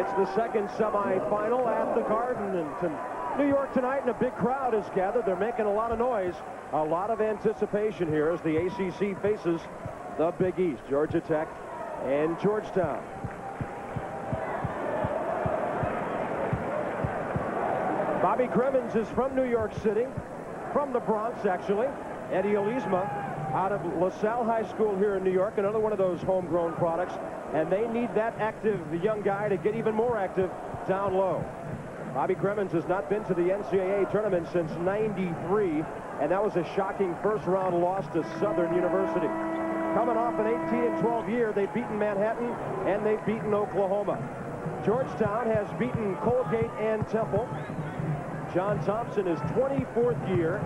It's the second semifinal at the Garden in New York tonight, and a big crowd is gathered. They're making a lot of noise. A lot of anticipation here as the ACC faces the Big East, Georgia Tech and Georgetown. Bobby Cremins is from New York City, from the Bronx, actually. Eddie Olizma out of LaSalle High School here in New York, another one of those homegrown products. And they need that active young guy to get even more active down low. Bobby Cremins has not been to the NCAA tournament since '93, and that was a shocking first-round loss to Southern University. Coming off an 18-12 year, they've beaten Manhattan, and they've beaten Oklahoma. Georgetown has beaten Colgate and Temple. John Thompson is 24th year,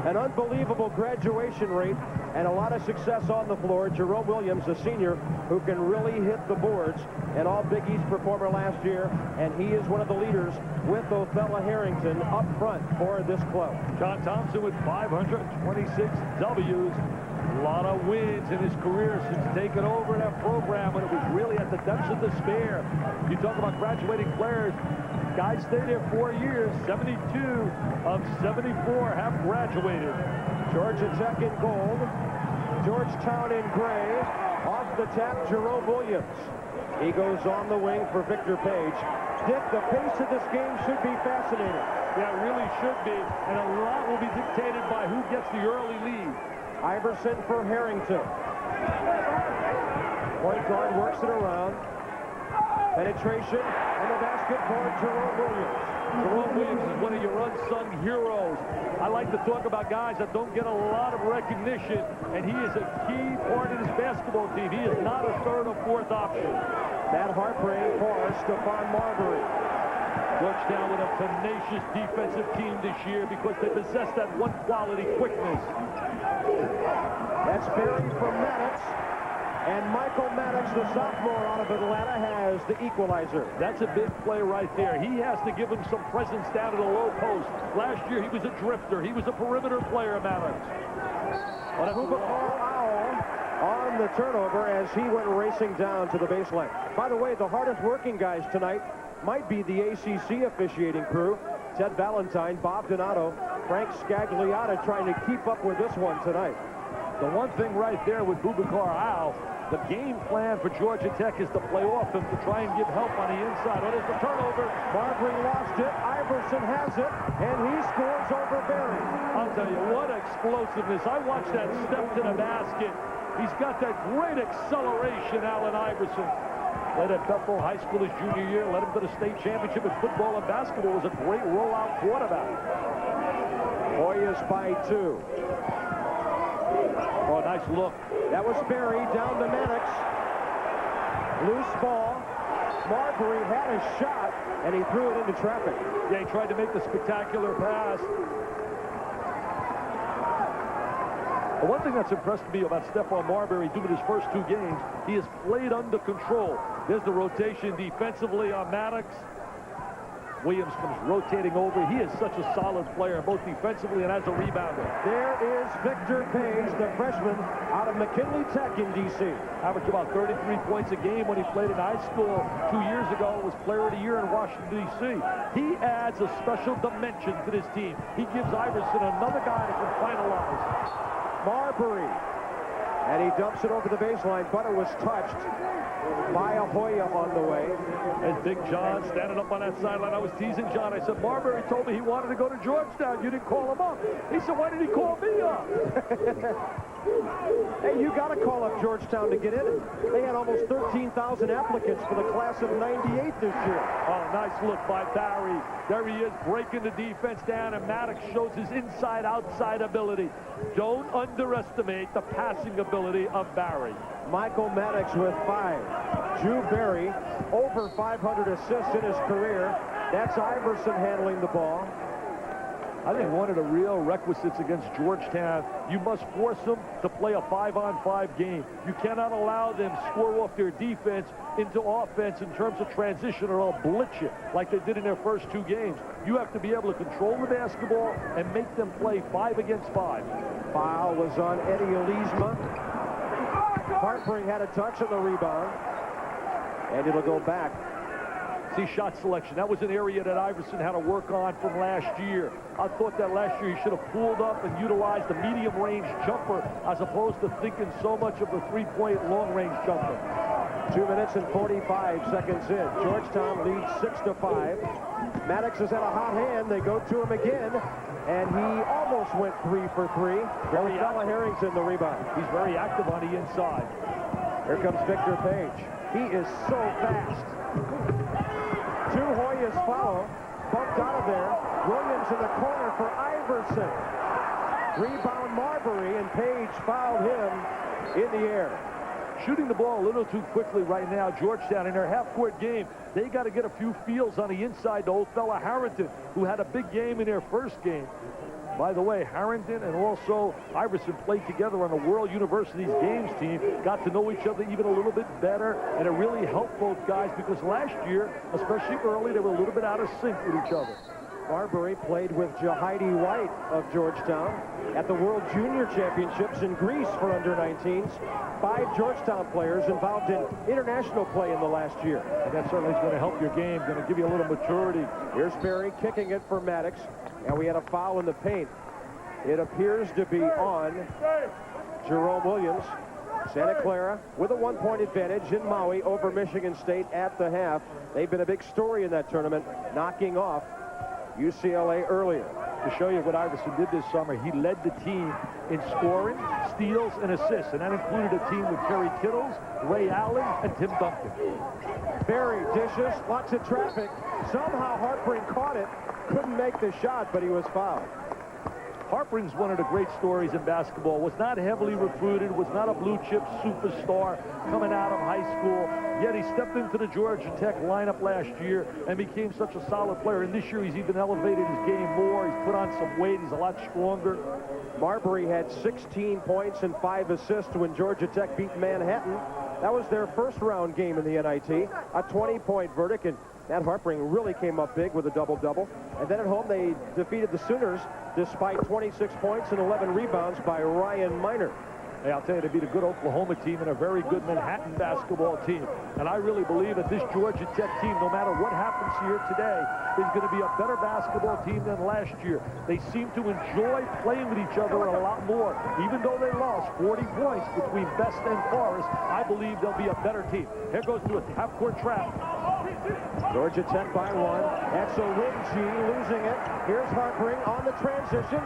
an unbelievable graduation rate, and a lot of success on the floor. Jerome Williams, a senior who can really hit the boards, an all-Big East performer last year, and he is one of the leaders with Othella Harrington up front for this club. John Thompson with 526 W's. A lot of wins in his career since taking over that program when it was really at the depths of despair. You talk about graduating players. Guys stay there 4 years. 72 of 74 have graduated. Georgia Tech in gold. Georgetown in gray. Off the tap, Jerome Williams. He goes on the wing for Victor Page. Dick, the pace of this game should be fascinating. Yeah, it really should be. And a lot will be dictated by who gets the early lead. Iverson for Harrington. Point guard works it around. Penetration and the basket for Jerome Williams. Jerome Williams is one of your unsung heroes. I like to talk about guys that don't get a lot of recognition, and he is a key part of this basketball team. He is not a third or fourth option. That heartbreak for Stephon Marbury. Georgetown with a tenacious defensive team this year because they possess that one quality, quickness. That's Barry from Maddox. And Michael Maddox, the sophomore out of Atlanta, has the equalizer. That's a big play right there. He has to give him some presence down at the low post. Last year, he was a drifter. He was a perimeter player, Maddox. Boubacar on the turnover as he went racing down to the baseline. By the way, the hardest working guys tonight might be the ACC officiating crew. Ted Valentine, Bob Donato, Frank Scagliotta trying to keep up with this one tonight. The one thing right there with Boubacar, the game plan for Georgia Tech is to play off him to try and give help on the inside. Oh, there's the turnover. Marbury lost it. Iverson has it, and he scores over Barry. I'll tell you, what explosiveness. I watched that step to the basket. He's got that great acceleration, Allen Iverson. Played at Bethel High School his junior year, led him to the state championship in football and basketball. Was a great rollout quarterback. Hoyas by 2. Oh, nice look. That was Barry down to Maddox. Loose ball. Marbury had a shot, and he threw it into traffic. Yeah, he tried to make the spectacular pass. The one thing that's impressed me about Stephon Marbury doing his first 2 games, he has played under control. There's the rotation defensively on Maddox. Williams comes rotating over. He is such a solid player, both defensively and as a rebounder. There is Victor Page, the freshman out of McKinley Tech in D.C. Averaged about 33 points a game when he played in high school 2 years ago. Was player of the year in Washington, D.C. He adds a special dimension to this team. He gives Iverson another guy that can finalize. Marbury. And he dumps it over the baseline, but it was touched by a Hoya on the way. And Big John standing up on that sideline. I was teasing John. I said, Marbury told me he wanted to go to Georgetown. You didn't call him up. He said, why did he call me up? Hey, you got to call up Georgetown to get in. They had almost 13,000 applicants for the class of '98 this year. Oh, nice look by Barry. There he is, breaking the defense down, and Maddox shows his inside-outside ability. Don't underestimate the passing ability of Barry. Michael Maddox with 5. Drew Barry, over 500 assists in his career. That's Iverson handling the ball. I think one of the real requisites against Georgetown, you must force them to play a 5-on-5 game. You cannot allow them to score off their defense into offense in terms of transition, or they'll blitz you like they did in their first 2 games. You have to be able to control the basketball and make them play 5 against 5. Foul was on Eddie Olizma. Hartbring had a touch on the rebound, and it'll go back his shot selection. That was an area that Iverson had to work on from last year. I thought that last year he should have pulled up and utilized the medium-range jumper as opposed to thinking so much of the three-point long-range jumper. 2 minutes and 45 seconds in. Georgetown leads 6-5. Maddox has had a hot hand. They go to him again, and he almost went 3 for 3. Bella Harrington the rebound. He's very active on the inside. Here comes Victor Page. He is so fast. 2 Hoyas follow. Bumped out of there. Williams in the corner for Iverson. Rebound Marbury, and Page fouled him in the air. Shooting the ball a little too quickly right now. Georgetown in their half-court game, they got to get a few feels on the inside to old fella Harrington, who had a big game in their first game. By the way, Harrington and also Iverson played together on the World University's games team, got to know each other even a little bit better, and it really helped both guys because last year, especially early, they were a little bit out of sync with each other. Marbury played with Jahidi White of Georgetown at the World Junior Championships in Greece for under-19s. 5 Georgetown players involved in international play in the last year. And that certainly is going to help your game, going to give you a little maturity. Here's Berry kicking it for Maddox, and we had a foul in the paint. It appears to be on Jerome Williams. Santa Clara with a 1-point advantage in Maui over Michigan State at the half. They've been a big story in that tournament, knocking off UCLA earlier. To show you what Iverson did this summer, he led the team in scoring, steals, and assists, and that included a team with Kerry Kittles, Ray Allen, and Tim Duncan. Berry dishes, lots of traffic. Somehow Hartbring caught it, couldn't make the shot, but he was fouled. Hartbring's one of the great stories in basketball. Was not heavily recruited, was not a blue-chip superstar coming out of high school, yet he stepped into the Georgia Tech lineup last year and became such a solid player. And this year he's even elevated his game more. He's put on some weight. He's a lot stronger. Marbury had 16 points and 5 assists when Georgia Tech beat Manhattan. That was their first-round game in the NIT. A 20-point verdict, and Matt Hartbring really came up big with a double-double. And then at home, they defeated the Sooners despite 26 points and 11 rebounds by Ryan Miner. Hey, I'll tell you, they beat a good Oklahoma team and a very good Manhattan basketball team. And I really believe that this Georgia Tech team, no matter what happens here today, is going to be a better basketball team than last year. They seem to enjoy playing with each other a lot more. Even though they lost 40 points between Best and Forest, I believe they'll be a better team. Here goes to a half-court trap. Georgia Tech by 1. That's a Wingy losing it. Here's Hartbring on the transition.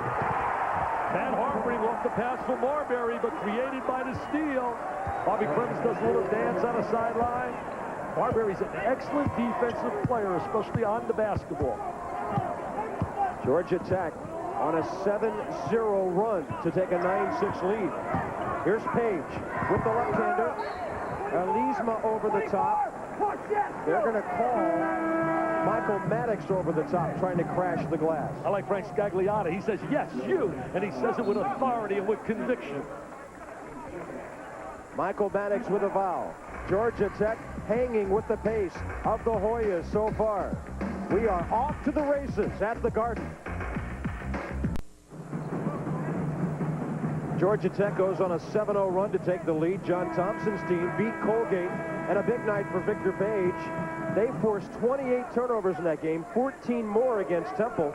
Van Hartbring off the pass for Marbury, but created by the steal. Bobby Clemens does a little dance on the sideline. Marbury's an excellent defensive player, especially on the basketball. Georgia Tech on a 7-0 run to take a 9-6 lead. Here's Page with the left-hander. Elisma over the top. They're going to call Michael Maddox over the top, trying to crash the glass. I like Frank Scagliotta. He says, yes, you. And he says it with authority and with conviction. Michael Maddox with a foul. Georgia Tech hanging with the pace of the Hoyas so far. We are off to the races at the Garden. Georgia Tech goes on a 7-0 run to take the lead. John Thompson's team beat Colgate, and a big night for Victor Page. They forced 28 turnovers in that game, 14 more against Temple,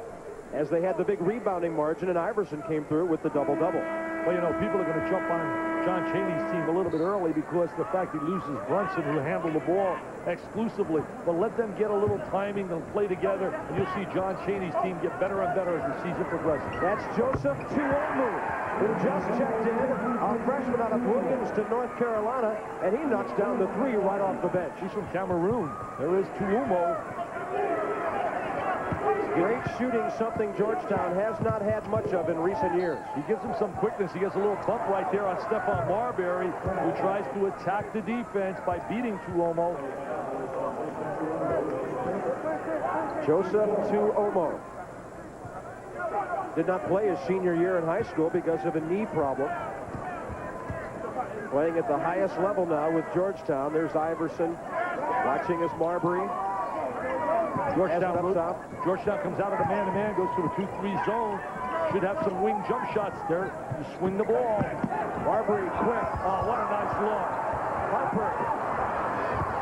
as they had the big rebounding margin, and Iverson came through with the double-double. Well, you know, people are going to jump on John Chaney's team a little bit early because the fact he loses Brunson, who handled the ball exclusively. But let them get a little timing, they'll play together, and you'll see John Chaney's team get better and better as the season progresses. That's Joseph Tuomu, who just checked in, a freshman out of Williams to North Carolina, and he knocks down the 3 right off the bench. He's from Cameroon. There is Tuomo. Great shooting, something Georgetown has not had much of in recent years. He gives him some quickness. He gets a little bump right there on Stephon Marbury, who tries to attack the defense by beating Tuomo. Joseph Tuomo did not play his senior year in high school because of a knee problem. Playing at the highest level now with Georgetown. There's Iverson watching as Marbury. Georgetown comes out of the man-to-man, goes to the 2-3 zone. Should have some wing jump shots there. You swing the ball. Marbury quick. Oh, what a nice look. Harper.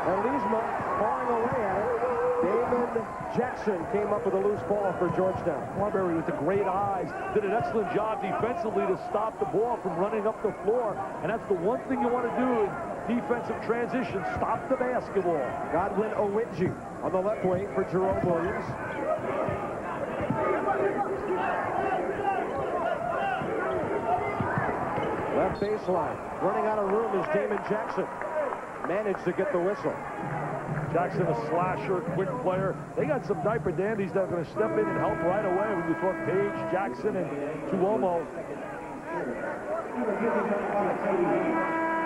And Leesma falling away at it. Damon Jackson came up with a loose ball for Georgetown. Marbury with the great eyes did an excellent job defensively to stop the ball from running up the floor. And that's the one thing you want to do in defensive transition, stop the basketball. Godwin Owinji on the left wing for Jerome Williams. Left baseline. Running out of room is Damon Jackson. Managed to get the whistle. Jackson, a slasher, quick player. They got some diaper dandies that are going to step in and help right away when you talk Page, Jackson, and Tuomo.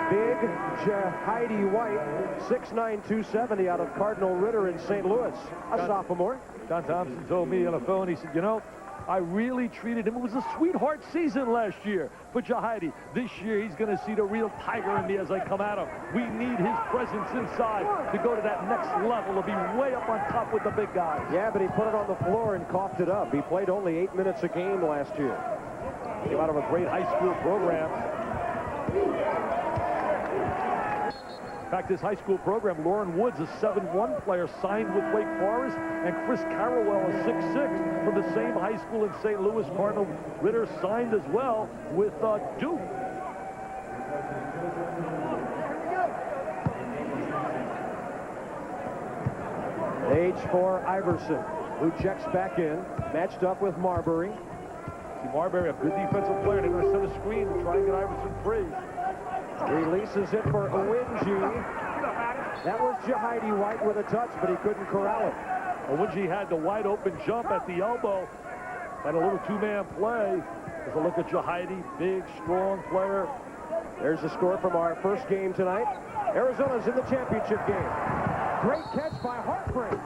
Big Jahidi White, 6'9", 270 out of Cardinal Ritter in St. Louis. A sophomore. Don Thompson told me on the phone, he said, you know, I really treated him. It was a sweetheart season last year for Jahidi. This year, he's going to see the real tiger in me as I come at him. We need his presence inside to go to that next level, to be way up on top with the big guys. Yeah, but he put it on the floor and coughed it up. He played only 8 minutes a game last year. Came out of a great high school program. In fact, this high school program, Lauren Woods, a 7'1" player, signed with Wake Forest, and Chris Carrawell, a 6'6", from the same high school in St. Louis. Cardinal Ritter signed as well with Duke. Age for Iverson, who checks back in, matched up with Marbury. See, Marbury, a good defensive player. They're going to set a screen and try and get Iverson free. Releases it for Owinji. That was Jahidi White with a touch, but he couldn't corral it. Owinji had the wide open jump at the elbow. Had a little two-man play. There's a look at Jahidi, big, strong player. There's the score from our first game tonight. Arizona's in the championship game. Great catch by Hartbrink.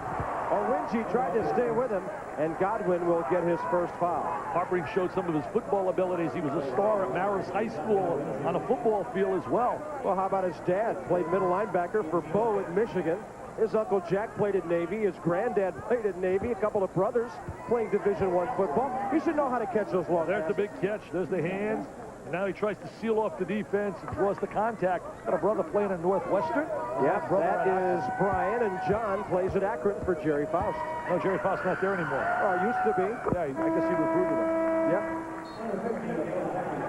Owinji tried to stay with him, and Godwin will get his first foul. Hartbrink showed some of his football abilities. He was a star at Marist High School on a football field as well. Well, how about his dad? Played middle linebacker for Bo at Michigan. His Uncle Jack played at Navy. His granddad played at Navy. A couple of brothers playing Division I football. You should know how to catch those long There's passes. the big catch. There's the hands. And now he tries to seal off the defense and draws the contact. Got a brother playing at Northwestern. Yeah, that is Brian, and John plays at Akron for Jerry Faust. No, Jerry Faust's not there anymore. Oh, used to be. Yeah, I guess he recruited him. Yep.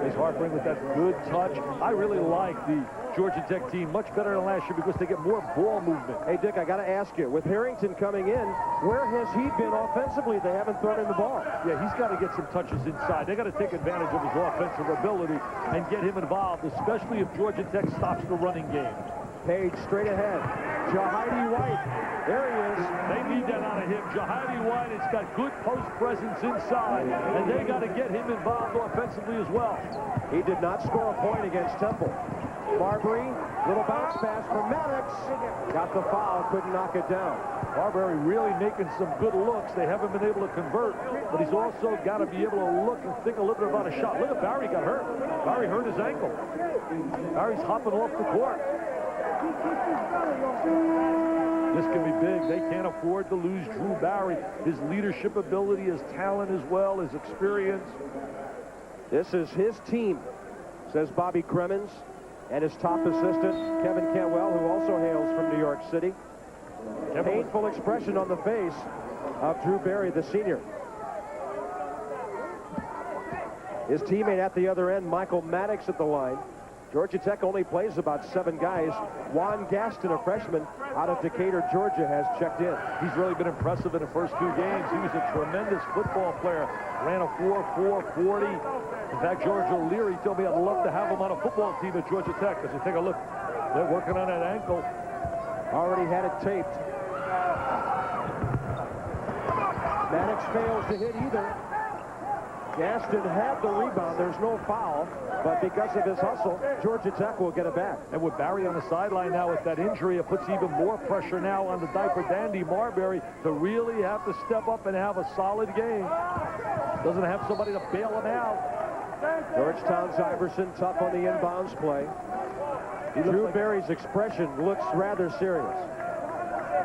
He's Hartbrink with that good touch. I really like the Georgia Tech team much better than last year because they get more ball movement. Hey, Dick, I got to ask you, with Harrington coming in, where has he been offensively? They haven't thrown him the ball. Yeah, he's got to get some touches inside. They got to take advantage of his offensive ability and get him involved, especially if Georgia Tech stops the running game. Page straight ahead. Jahidi White. There he is. They need that out of him. Jahidi White has got good post presence inside, and they got to get him involved offensively as well. He did not score a point against Temple. Marbury, little bounce pass for Maddox. Got the foul, couldn't knock it down. Marbury really making some good looks. They haven't been able to convert, but he's also got to be able to look and think a little bit about a shot. Look at Barry got hurt. Barry hurt his ankle. Barry's hopping off the court. This can be big. They can't afford to lose Drew Barry. His leadership ability, his talent as well, his experience. This is his team, says Bobby Cremins, and his top assistant, Kevin Cantwell, who also hails from New York City. Painful expression on the face of Drew Barry, the senior. His teammate at the other end, Michael Maddox, at the line. Georgia Tech only plays about 7 guys. Juan Gaston, a freshman out of Decatur, Georgia, has checked in. He's really been impressive in the first 2 games. He was a tremendous football player. Ran a 4.4 40. In fact, George O'Leary told me I'd love to have him on a football team at Georgia Tech. Because you take a look, they're working on that ankle. Already had it taped. Maddox fails to hit either. Gaston had the rebound. There's no foul, but because of his hustle, Georgia Tech will get it back. And with Barry on the sideline now with that injury, it puts even more pressure now on the diaper dandy Marbury to really have to step up and have a solid game. Doesn't have somebody to bail him out. Georgetown's Iverson tough on the inbounds play. Drew Barry's expression looks rather serious.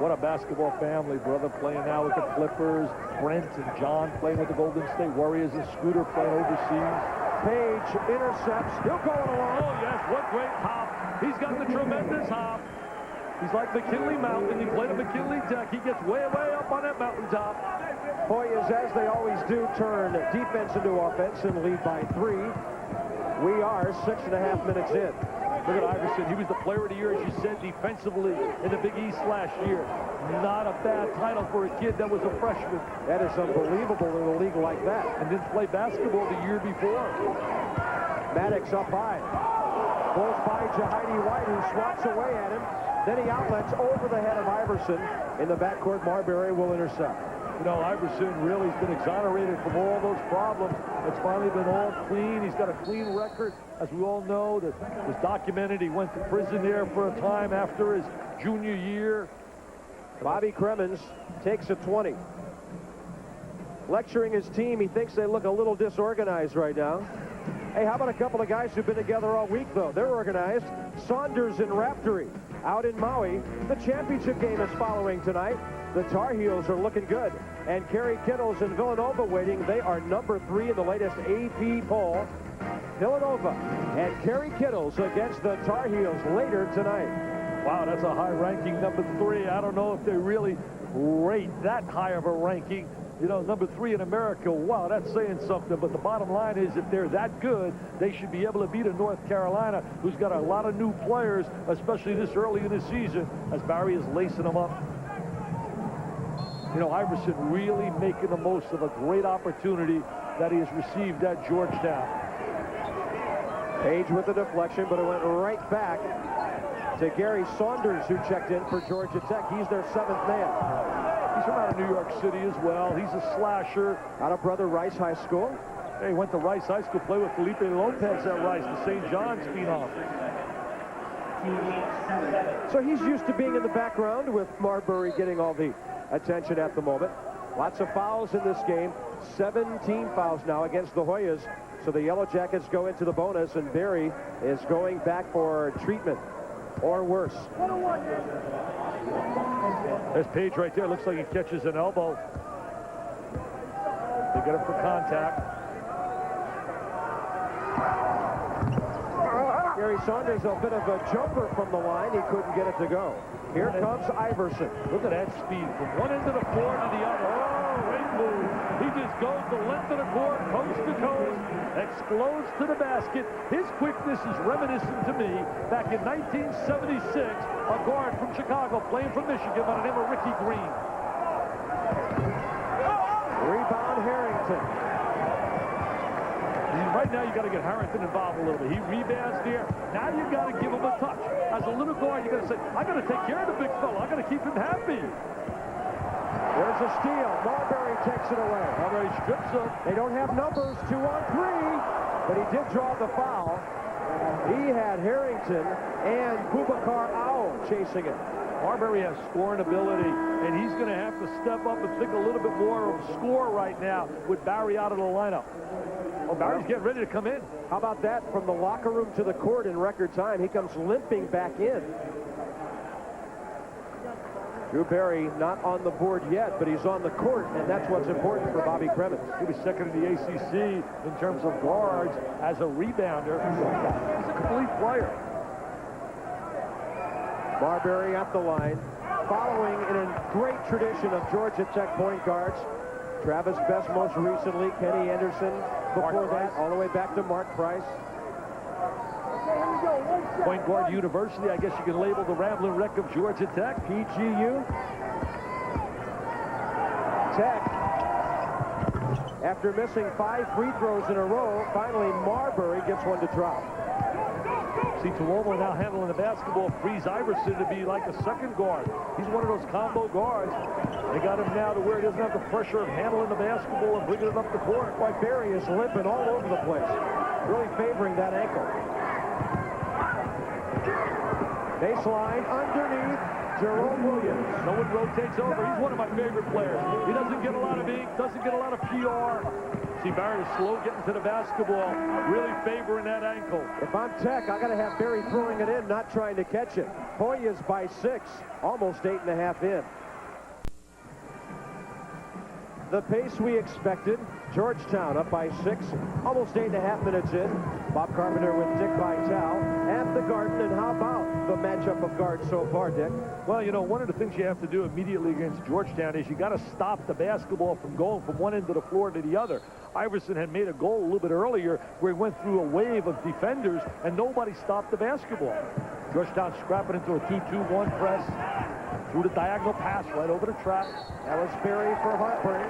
What a basketball family. Brother playing now with the Clippers. Brent and John playing with the Golden State Warriors. And Scooter playing overseas. Page intercepts. He'll go it along. Oh, yes. What great hop. He's got the tremendous hop. He's like McKinley Mountain. He played at McKinley Tech. He gets way, way up on that mountaintop. Hoyas, as they always do, turn defense into offense and lead by 3. We are 6.5 minutes in. Look at Iverson. He was the player of the year, as you said, defensively in the Big East last year. Not a bad title for a kid that was a freshman. That is unbelievable in a league like that. And didn't play basketball the year before. Maddox up high. Pulls by Jahidi White, who swats away at him. Then he outlets over the head of Iverson. In the backcourt, Marbury will intercept. You know, Iverson really has been exonerated from all those problems. It's finally been all clean. He's got a clean record. As we all know, that was documented. He went to prison there for a time after his junior year. Bobby Cremins takes a 20. Lecturing his team, he thinks they look a little disorganized right now. Hey, how about a couple of guys who've been together all week, though? They're organized. Saunders and Raftery out in Maui. The championship game is following tonight. The Tar Heels are looking good. And Kerry Kittles and Villanova waiting. They are number 3 in the latest AP poll. Villanova and Kerry Kittles against the Tar Heels later tonight. Wow, that's a high-ranking number 3. I don't know if they really rate that high of a ranking. You know, number 3 in America, wow, that's saying something. But the bottom line is, if they're that good, they should be able to beat a North Carolina who's got a lot of new players, especially this early in the season, as Barry is lacing them up. You know, Iverson really making the most of a great opportunity that he has received at Georgetown. Page with the deflection, but it went right back to Gary Saunders, who checked in for Georgia Tech. He's their 7th man. He's from out of New York City as well. He's a slasher. Out of Brother Rice High School. Hey, he went to Rice High School, played with Felipe Lopez at Rice, the St. John's phenom. So he's used to being in the background, with Marbury getting all the attention at the moment. Lots of fouls in this game. 17 fouls now against the Hoyas. So the Yellow Jackets go into the bonus, and Barry is going back for treatment or worse. There's Page right there. Looks like he catches an elbow. They get him for contact. Gary Saunders, a bit of a jumper from the line. He couldn't get it to go. Here comes Iverson. Look at that speed from one end of the court to the other. Oh, great move. He just goes the length of the court, coast to coast, explodes to the basket. His quickness is reminiscent to me back in 1976, a guard from Chicago playing for Michigan by the name of Ricky Green. Rebound Harrington. Right now, you got to get Harrington involved a little bit. He rebounds there. Now you got to give him a touch. As a little guard, you got to say, I got to take care of the big fella. I got to keep him happy. There's a steal. Marbury takes it away. Marbury strips him. They don't have numbers. 2 on 3, but he did draw the foul. He had Harrington and Boubacar Owl chasing it. Marbury has scoring ability, and he's going to have to step up and think a little bit more of a score right now with Barry out of the lineup. Oh, Barry's getting ready to come in. How about that? From the locker room to the court in record time. He comes limping back in. Drew Barry not on the board yet, but he's on the court, and that's what's important for Bobby Cremins. He was second in the ACC in terms of guards as a rebounder. He's a complete player. Marbury at the line, following in a great tradition of Georgia Tech point guards. Travis Best most recently, Kenny Anderson before that, all the way back to Mark Price. Point guard university, I guess you can label the Rambling Wreck of Georgia Tech. PGU. Tech, after missing 5 free throws in a row, finally Marbury gets one to drop. See, Tuomo now handling the basketball, frees Iverson to be like a second guard. He's one of those combo guards. They got him now to where he doesn't have the pressure of handling the basketball and bringing it up the court. Boy, Barry is limping all over the place, really favoring that ankle. Baseline underneath, Jerome Williams. No one rotates over. He's one of my favorite players. He doesn't get a lot of ink, doesn't get a lot of PR. See, Barry is slow getting to the basketball, really favoring that ankle. If I'm Tech, I got to have Barry throwing it in, not trying to catch it. Hoyas by 6, almost 8.5 in. the pace we expected. Georgetown up by 6, almost 8.5 minutes in. Bob Carpenter with Dick Vitale at the Garden. And how about the matchup of guards so far, Dick? Well, you know, one of the things you have to do immediately against Georgetown is you got to stop the basketball from going from one end of the floor to the other. Iverson had made a goal a little bit earlier where he went through a wave of defenders and nobody stopped the basketball. Georgetown scrapping into a 2-2-1 press. Through the diagonal pass right over the trap. That was Barry for Marbury.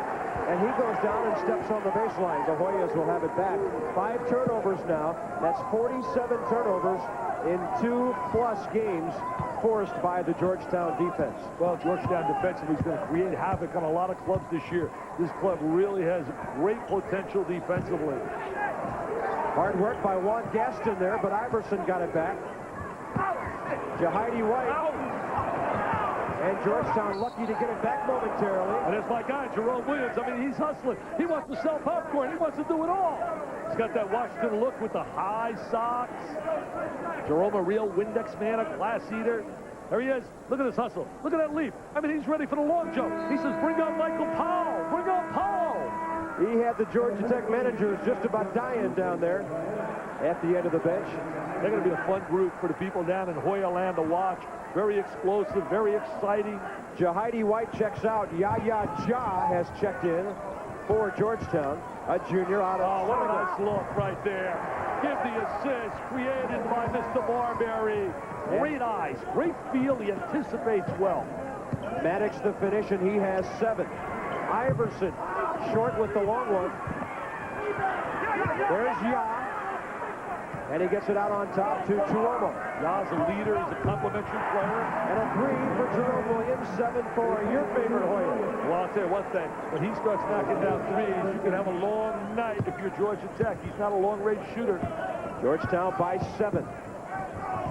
And he goes down and steps on the baseline. The Hoyas will have it back. 5 turnovers now. That's 47 turnovers in 2+ games forced by the Georgetown defense. Well, Georgetown defensively is going to create havoc on a lot of clubs this year. This club really has great potential defensively. Hard work by Juan Gaston there, but Iverson got it back. Jahidi White. And Georgetown lucky to get it back momentarily. And there's my guy, Jerome Williams. I mean, he's hustling. He wants to sell popcorn. He wants to do it all. He's got that Washington look with the high socks. Jerome, a real Windex man, a class eater. There he is. Look at this hustle. Look at that leap. I mean, he's ready for the long jump. He says, bring out Michael Powell. Bring out Powell. He had the Georgia Tech managers just about dying down there at the end of the bench. They're going to be a fun group for the people down in Hoya land to watch. Very explosive, very exciting. Jahidi White checks out. Yaya Ja has checked in for Georgetown. A junior out of... Oh, what a nice look right there. Give the assist created by Mr. Marbury. Great eyes, great feel. He anticipates well. Maddox the finish, and he has 7. Iverson short with the long one. There's Ya. And he gets it out on top to Tuomo. Ya's a leader. He's a complimentary player. And a 3 for Jerome Williams, 7 for your favorite Hoya. Well, I'll tell you one thing. When he starts knocking down threes, you can have a long night if you're Georgia Tech. He's not a long-range shooter. Georgetown by 7.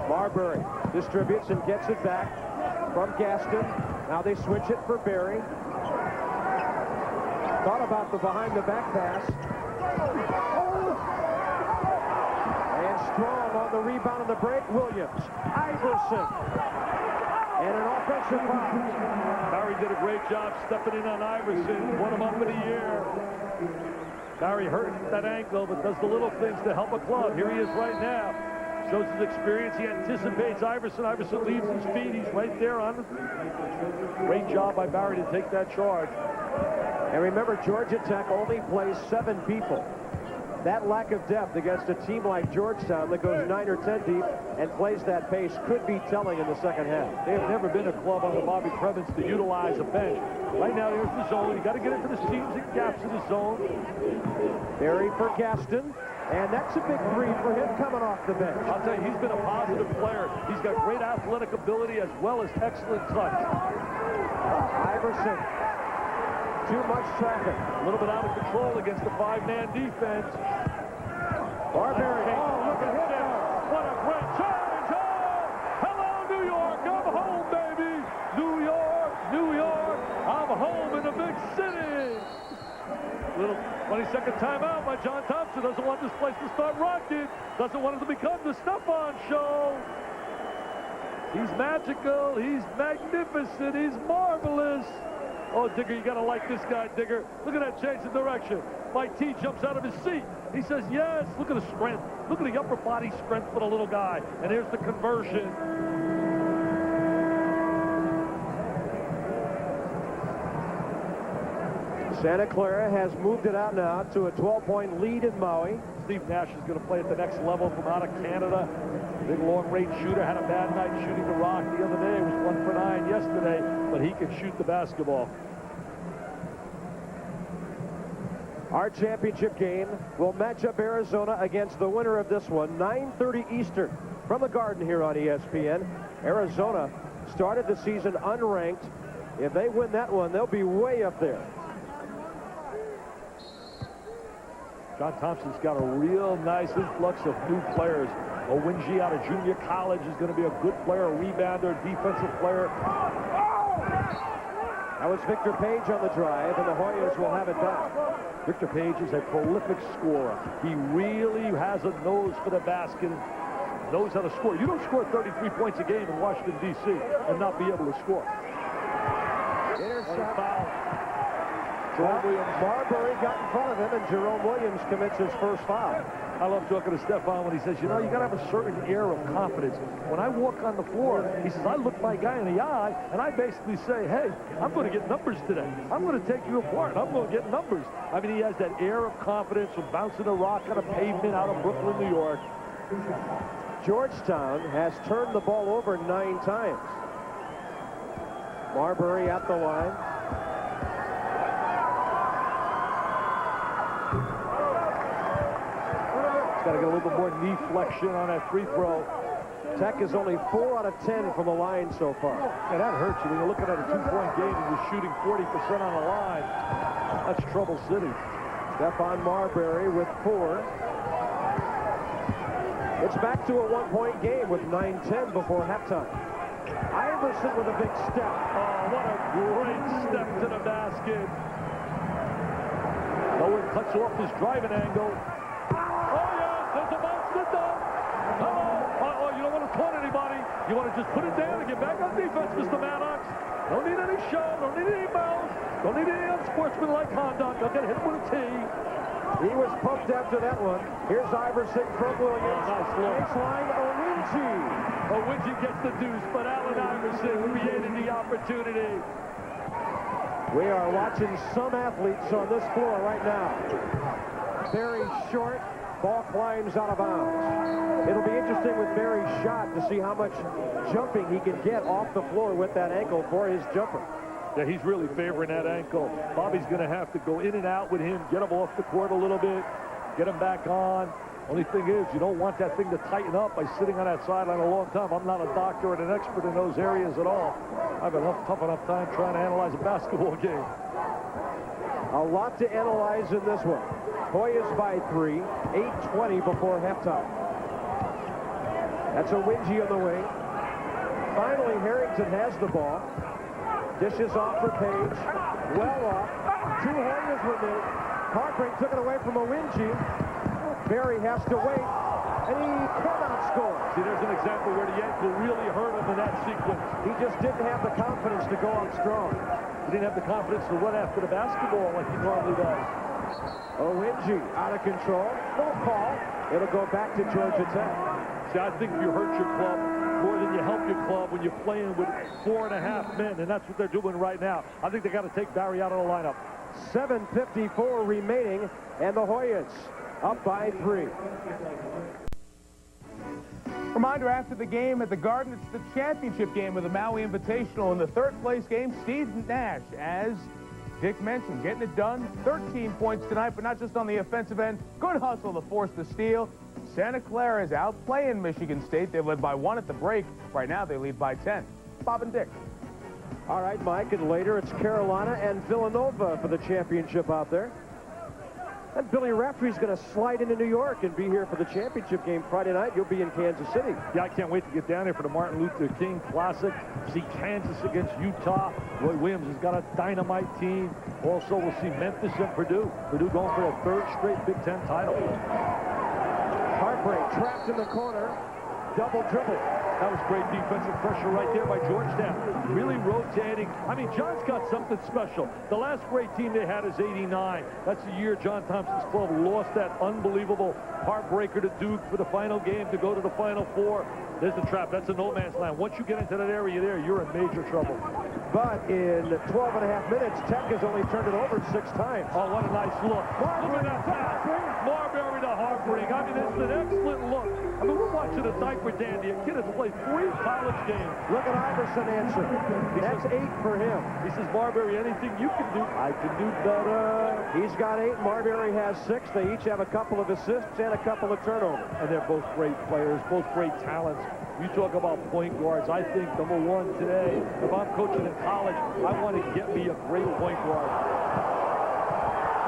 Marbury distributes and gets it back from Gaston. Now they switch it for Barry. Thought about the behind-the-back pass. Strong on the rebound and the break. Williams. Iverson. And an offensive foul. Barry did a great job stepping in on Iverson. Won him up in the air. Barry hurt that ankle, but does the little things to help a club. Here he is right now. Shows his experience. He anticipates Iverson. Iverson leaves his feet. He's right there on him. Great job by Barry to take that charge. And remember, Georgia Tech only plays 7 people. That lack of depth against a team like Georgetown that goes 9 or 10 deep and plays that pace could be telling in the second half. They have never been a club under Bobby Cremins to utilize a bench. Right now, there's the zone. You got to get into the seams and gaps of the zone. Barry for Gaston. And that's a big 3 for him coming off the bench. I'll tell you, he's been a positive player. He's got great athletic ability as well as excellent touch. Iverson. Too much traffic. A little bit out of control against the 5-man defense. Marbury. Oh, look at him. What a great challenge. Oh, hello, New York. I'm home, baby. New York, New York. I'm home in the big city. Little 20-second timeout by John Thompson. Doesn't want this place to start rocking. Doesn't want it to become the Stephon show. He's magical. He's magnificent. He's marvelous. Oh, Digger, you got to like this guy, Digger. Look at that change of direction. Mike T jumps out of his seat. He says, yes, look at the strength. Look at the upper body strength for the little guy. And here's the conversion. Santa Clara has moved it out now to a 12-point lead in Maui. Steve Nash is going to play at the next level from out of Canada. Big long-range shooter. Had a bad night shooting the rock the other day. It was 1 for 9 yesterday, but he can shoot the basketball. Our championship game will match up Arizona against the winner of this one, 9:30 Eastern from the Garden here on ESPN. Arizona started the season unranked. If they win that one, they'll be way up there. John Thompson's got a real nice influx of new players. Owinji out of junior college is going to be a good player, a rebounder, defensive player. That was Victor Page on the drive, and the Hoyas will have it back. Victor Page is a prolific scorer. He really has a nose for the basket, knows how to score. You don't score 33 points a game in Washington, D.C. and not be able to score. Intercept. Jerome Williams. Marbury got in front of him, and Jerome Williams commits his first foul. I love talking to Stephon when he says, you know, you got to have a certain air of confidence. When I walk on the floor, he says, I look my guy in the eye, and I basically say, hey, I'm going to get numbers today. I'm going to take you apart. I'm going to get numbers. I mean, he has that air of confidence from bouncing a rock on a pavement out of Brooklyn, New York. Georgetown has turned the ball over 9 times. Marbury at the line. Got to get a little bit more knee flexion on that free throw. Tech is only 4 out of 10 from the line so far. And that hurts you when you're looking at a 2-point game and you're shooting 40% on the line. That's trouble city. Stephon Marbury with 4. It's back to a 1-point game with 9:10 before halftime. Iverson with a big step. Oh, what a great step to the basket. Owen cuts off his driving angle. There's a monster dunk. Oh, you don't want to taunt anybody. You want to just put it down and get back on defense, Mr. Maddox. Don't need any show. Don't need any mouths. Don't need any unsportsmanlike conduct. Don't get hit with a tee. He was pumped after that one. Here's Iverson from Williams. Nice look. Baseline, Owinji. Owinji gets the deuce, but Allen Iverson created the opportunity. We are watching some athletes on this floor right now. Very short. Ball climbs out of bounds. It'll be interesting with Barry's shot to see how much jumping he can get off the floor with that ankle for his jumper. Yeah, he's really favoring that ankle. Bobby's going to have to go in and out with him, get him off the court a little bit, get him back on. Only thing is, you don't want that thing to tighten up by sitting on that sideline a long time. I'm not a doctor and an expert in those areas at all. I have a tough enough time trying to analyze a basketball game. A lot to analyze in this one. Hoyas by 3, 8:20 before halftime. That's Owinji on the wing. Finally, Harrington has the ball. Dishes off for Page. Well off. 2 Hoyas with it. Hartbrink took it away from Owinji. Barry has to wait, and he cannot score. See, there's an example where the ankle really hurt him in that sequence. He just didn't have the confidence to go up strong. He didn't have the confidence to run after the basketball like he normally does. Owinji out of control. No call. It'll go back to Georgia Tech. See, I think you hurt your club more than you help your club when you're playing with 4.5 men, and that's what they're doing right now. I think they got to take Barry out of the lineup. 7:54 remaining, and the Hoyas up by 3. Reminder after the game at the Garden, it's the championship game of the Maui Invitational. In the third-place game, Steve Nash, as Dick mentioned, getting it done. 13 points tonight, but not just on the offensive end. Good hustle to force the steal. Santa Clara is outplaying Michigan State. They led by 1 at the break. Right now, they lead by 10. Bob and Dick. All right, Mike, and later it's Carolina and Villanova for the championship out there. And Billy Raftery's going to slide into New York and be here for the championship game Friday night. You'll be in Kansas City. Yeah, I can't wait to get down here for the Martin Luther King Classic. See Kansas against Utah. Roy Williams has got a dynamite team. Also, we'll see Memphis and Purdue. Purdue going for their 3rd straight Big Ten title. Hartbrink trapped in the corner. Double dribble. That was great defensive pressure right there by Georgetown. Really rotating. I mean, John's got something special. The last great team they had is '89. That's the year John Thompson's club lost that unbelievable heartbreaker to Duke for the final game to go to the Final Four. There's the trap. That's a no man's land. Once you get into that area there, you're in major trouble. But in 12.5 minutes, Tech has only turned it over 6 times. Oh, what a nice look. Look at that pass. Marbury to Hartbrink. I mean, it's an excellent look. I mean, we're watching a diaper dandy. A kid has played 3 college games. Look at Iverson answer. That's 8 for him. He says, Marbury, anything you can do, I can do better. He's got 8. Marbury has 6. They each have a couple of assists and a couple of turnovers. And they're both great players, both great talents. You talk about point guards. I think, number 1 today, if I'm coaching in college, I want to get me a great point guard.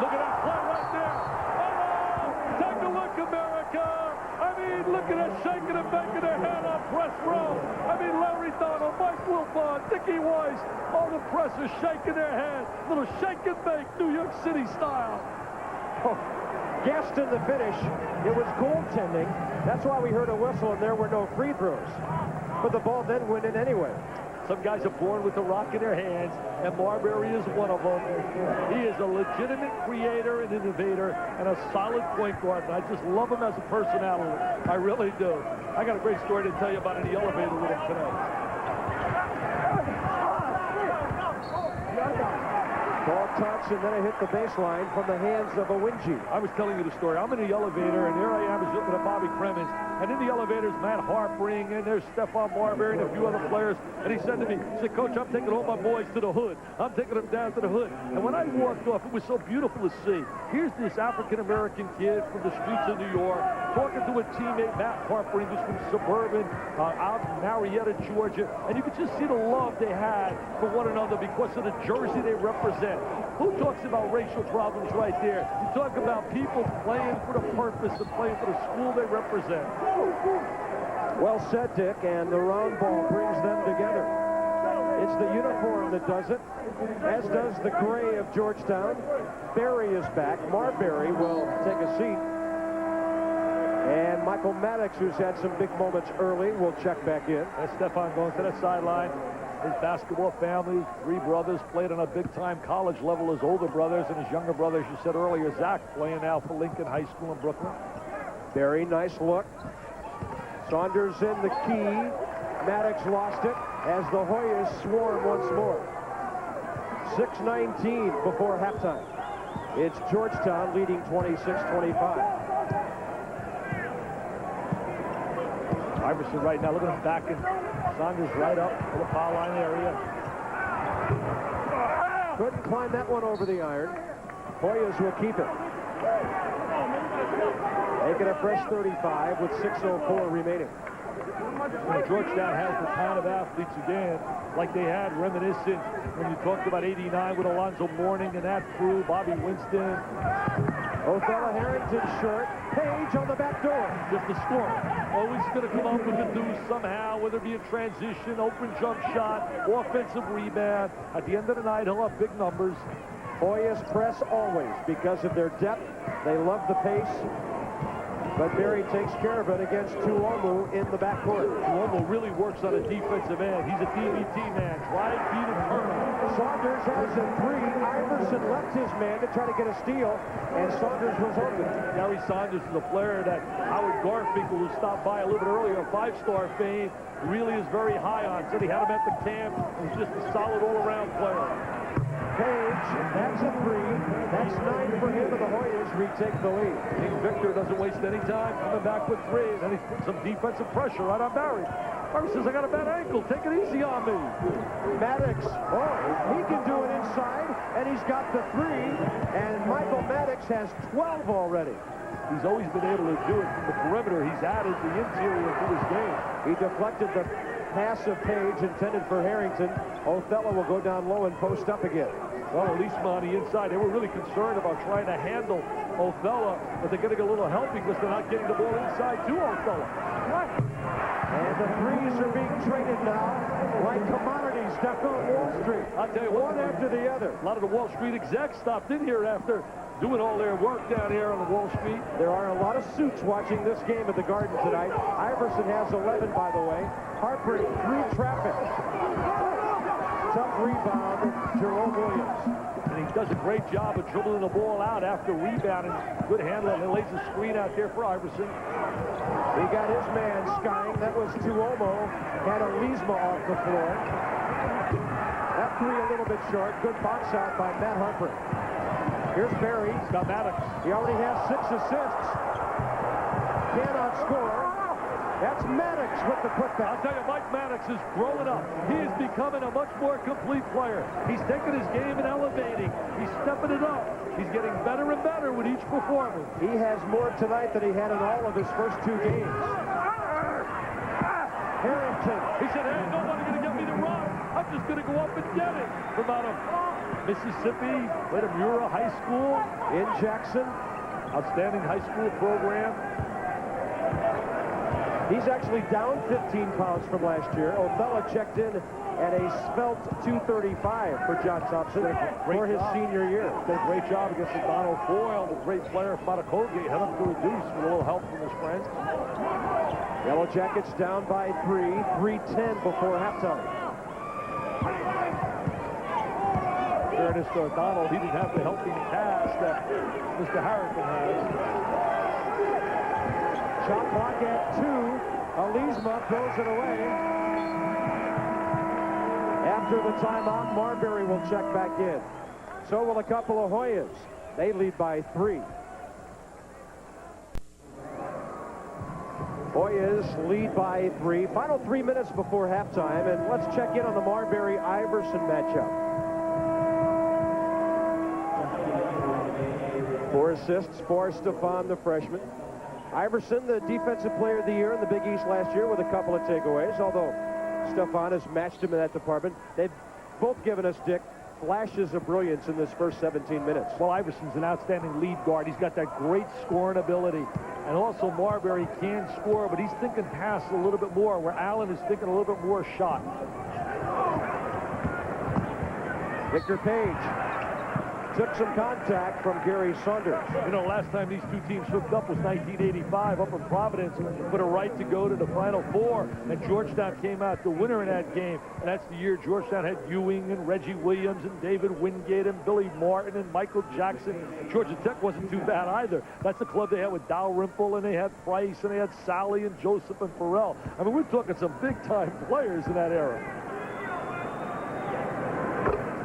Look at that play right there. Oh, take a look, America. I mean, look at us shaking and making their head on press row. I mean, Larry Donald, Mike Wilbon, Dickie Weiss, all the press are shaking their head. Little shake and bake, New York City style. Oh, guessed in the finish. It was goaltending. That's why we heard a whistle and there were no free throws. But the ball then went in anyway. Some guys are born with the rock in their hands, and Marbury is one of them. He is a legitimate creator and innovator and a solid point guard, and I just love him as a personality. I really do. I got a great story to tell you about in the elevator with him today. Ball touch, and then it hit the baseline from the hands of Owinji. I was telling you the story. I'm in the elevator, and there I am, looking at Bobby Cremins. And in the elevator is Matt Harpring, and there's Stephon Marbury and a few other players. And he said to me, he said, Coach, I'm taking all my boys to the hood. I'm taking them down to the hood. And when I walked off, it was so beautiful to see. Here's this African-American kid from the streets of New York talking to a teammate, Matt Harpring, who's from suburban, out in Marietta, Georgia. And you could just see the love they had for one another because of the jersey they represent. Who talks about racial problems right there? You talk about people playing for the purpose and playing for the school they represent. Well said, Dick, and the round ball brings them together. It's the uniform that does it, as does the gray of Georgetown. Barry is back. Marbury will take a seat. And Michael Maddox, who's had some big moments early, will check back in. That's Stephon going to the sideline. His basketball family, 3 brothers, played on a big-time college level, his older brothers, and his younger brother, as you said earlier, Zach, playing now for Lincoln High School in Brooklyn. Very nice look. Saunders in the key. Maddox lost it as the Hoyas swarm once more. 6:19 before halftime. It's Georgetown leading 26-25. Iverson right now, look at him backing Saunders right up to the foul line area. Couldn't climb that one over the iron. Hoyas will keep it. Making a fresh 35 with 6:04 remaining. Georgetown has the kind of athletes again, like they had reminiscent when you talked about '89 with Alonzo Mourning and that crew, Bobby Winston. Othello Harrington short. Page on the back door. Just the score. Always going to come up with the deuce somehow, whether it be a transition, open jump shot, offensive rebound. At the end of the night, he'll have big numbers. Hoyas press always because of their depth. They love the pace. But Barry takes care of it against Tuomu in the backcourt. Tuomu really works on a defensive end. He's a DBT man. Drive, feed, and turn. Saunders has a 3. Iverson left his man to try to get a steal, and Saunders was open. Gary Saunders is a player that Howard Garfinkel, who stopped by a little bit earlier, a 5-star fame, really is very high on. Said he had him at the camp. He's just a solid all-around player. Page, that's a 3. That's 9 for him, and the Hoyas retake the lead. King Victor doesn't waste any time coming back with 3, and then he's put some defensive pressure right on Barry. Barry says, I got a bad ankle. Take it easy on me. Maddox, he can do it inside, and he's got the 3, and Michael Maddox has 12 already. He's always been able to do it from the perimeter. He's added the interior to his game. He deflected the pass of Page intended for Harrington. Othello will go down low and post up again. Well, at least on the inside, they were really concerned about trying to handle Othello, but they're going to get a little help because they're not getting the ball inside to Othello. And the 3s are being traded now like commodities down on Wall Street. I'll tell you what, one after the other. A lot of the Wall Street execs stopped in here after doing all their work down here on the Wall Street. There are a lot of suits watching this game at the Garden tonight. Iverson has 11, by the way. Harpring through traffic. Tough rebound, Jerome Williams. And he does a great job of dribbling the ball out after rebounding. Good handling. He lays a screen out there for Iverson. He got his man skying. That was Tuomo. Had Alisma off the floor. That 3 a little bit short. Good box out by Matt Harpring. Here's Barry. He's got Maddox. He already has 6 assists. Cannot score. That's Maddox with the putback. I'll tell you, Mike Maddox is growing up. He is becoming a much more complete player. He's taking his game and elevating. He's stepping it up. He's getting better and better with each performance. He has more tonight than he had in all of his first 2 games. Harrington. He said, hey, nobody's going to get me to run. I'm just going to go up and get it. From out of Mississippi, played at Mura High School. In Jackson. Outstanding high school program. He's actually down 15 pounds from last year. Othello checked in at a svelte 235 for John Thompson for his senior year. Did a great job against Donald Foyle, the great player from out of Colgate. Had him to reduce with a little help from his friends. Yellow Jackets down by 3. 3:10 before halftime. Fairness to O'Donnell, he didn't have the helping pass that Mr. Harrington has. Shot clock at 2. Alisma throws it away. After the timeout, Marbury will check back in. So will a couple of Hoyas. They lead by 3. Hoyas lead by 3. Final 3 minutes before halftime, and let's check in on the Marbury-Iverson matchup. 4 assists for Stephon, the freshman. Iverson, the defensive player of the year in the Big East last year with a couple of takeaways, although Stephon has matched him in that department. They've both given us, Dick, flashes of brilliance in this first 17 minutes. Well, Iverson's an outstanding lead guard. He's got that great scoring ability. And also Marbury can score, but he's thinking pass a little bit more, where Allen is thinking a little bit more shot. Victor Page took some contact from Gary Saunders. You know, last time these two teams hooked up was 1985 up in Providence for the right to go to the Final Four. And Georgetown came out the winner in that game. And that's the year Georgetown had Ewing and Reggie Williams and David Wingate and Billy Martin and Michael Jackson. Georgia Tech wasn't too bad either. That's the club they had with Dalrymple, and they had Price, and they had Sally and Joseph and Farrell. I mean, we're talking some big-time players in that era.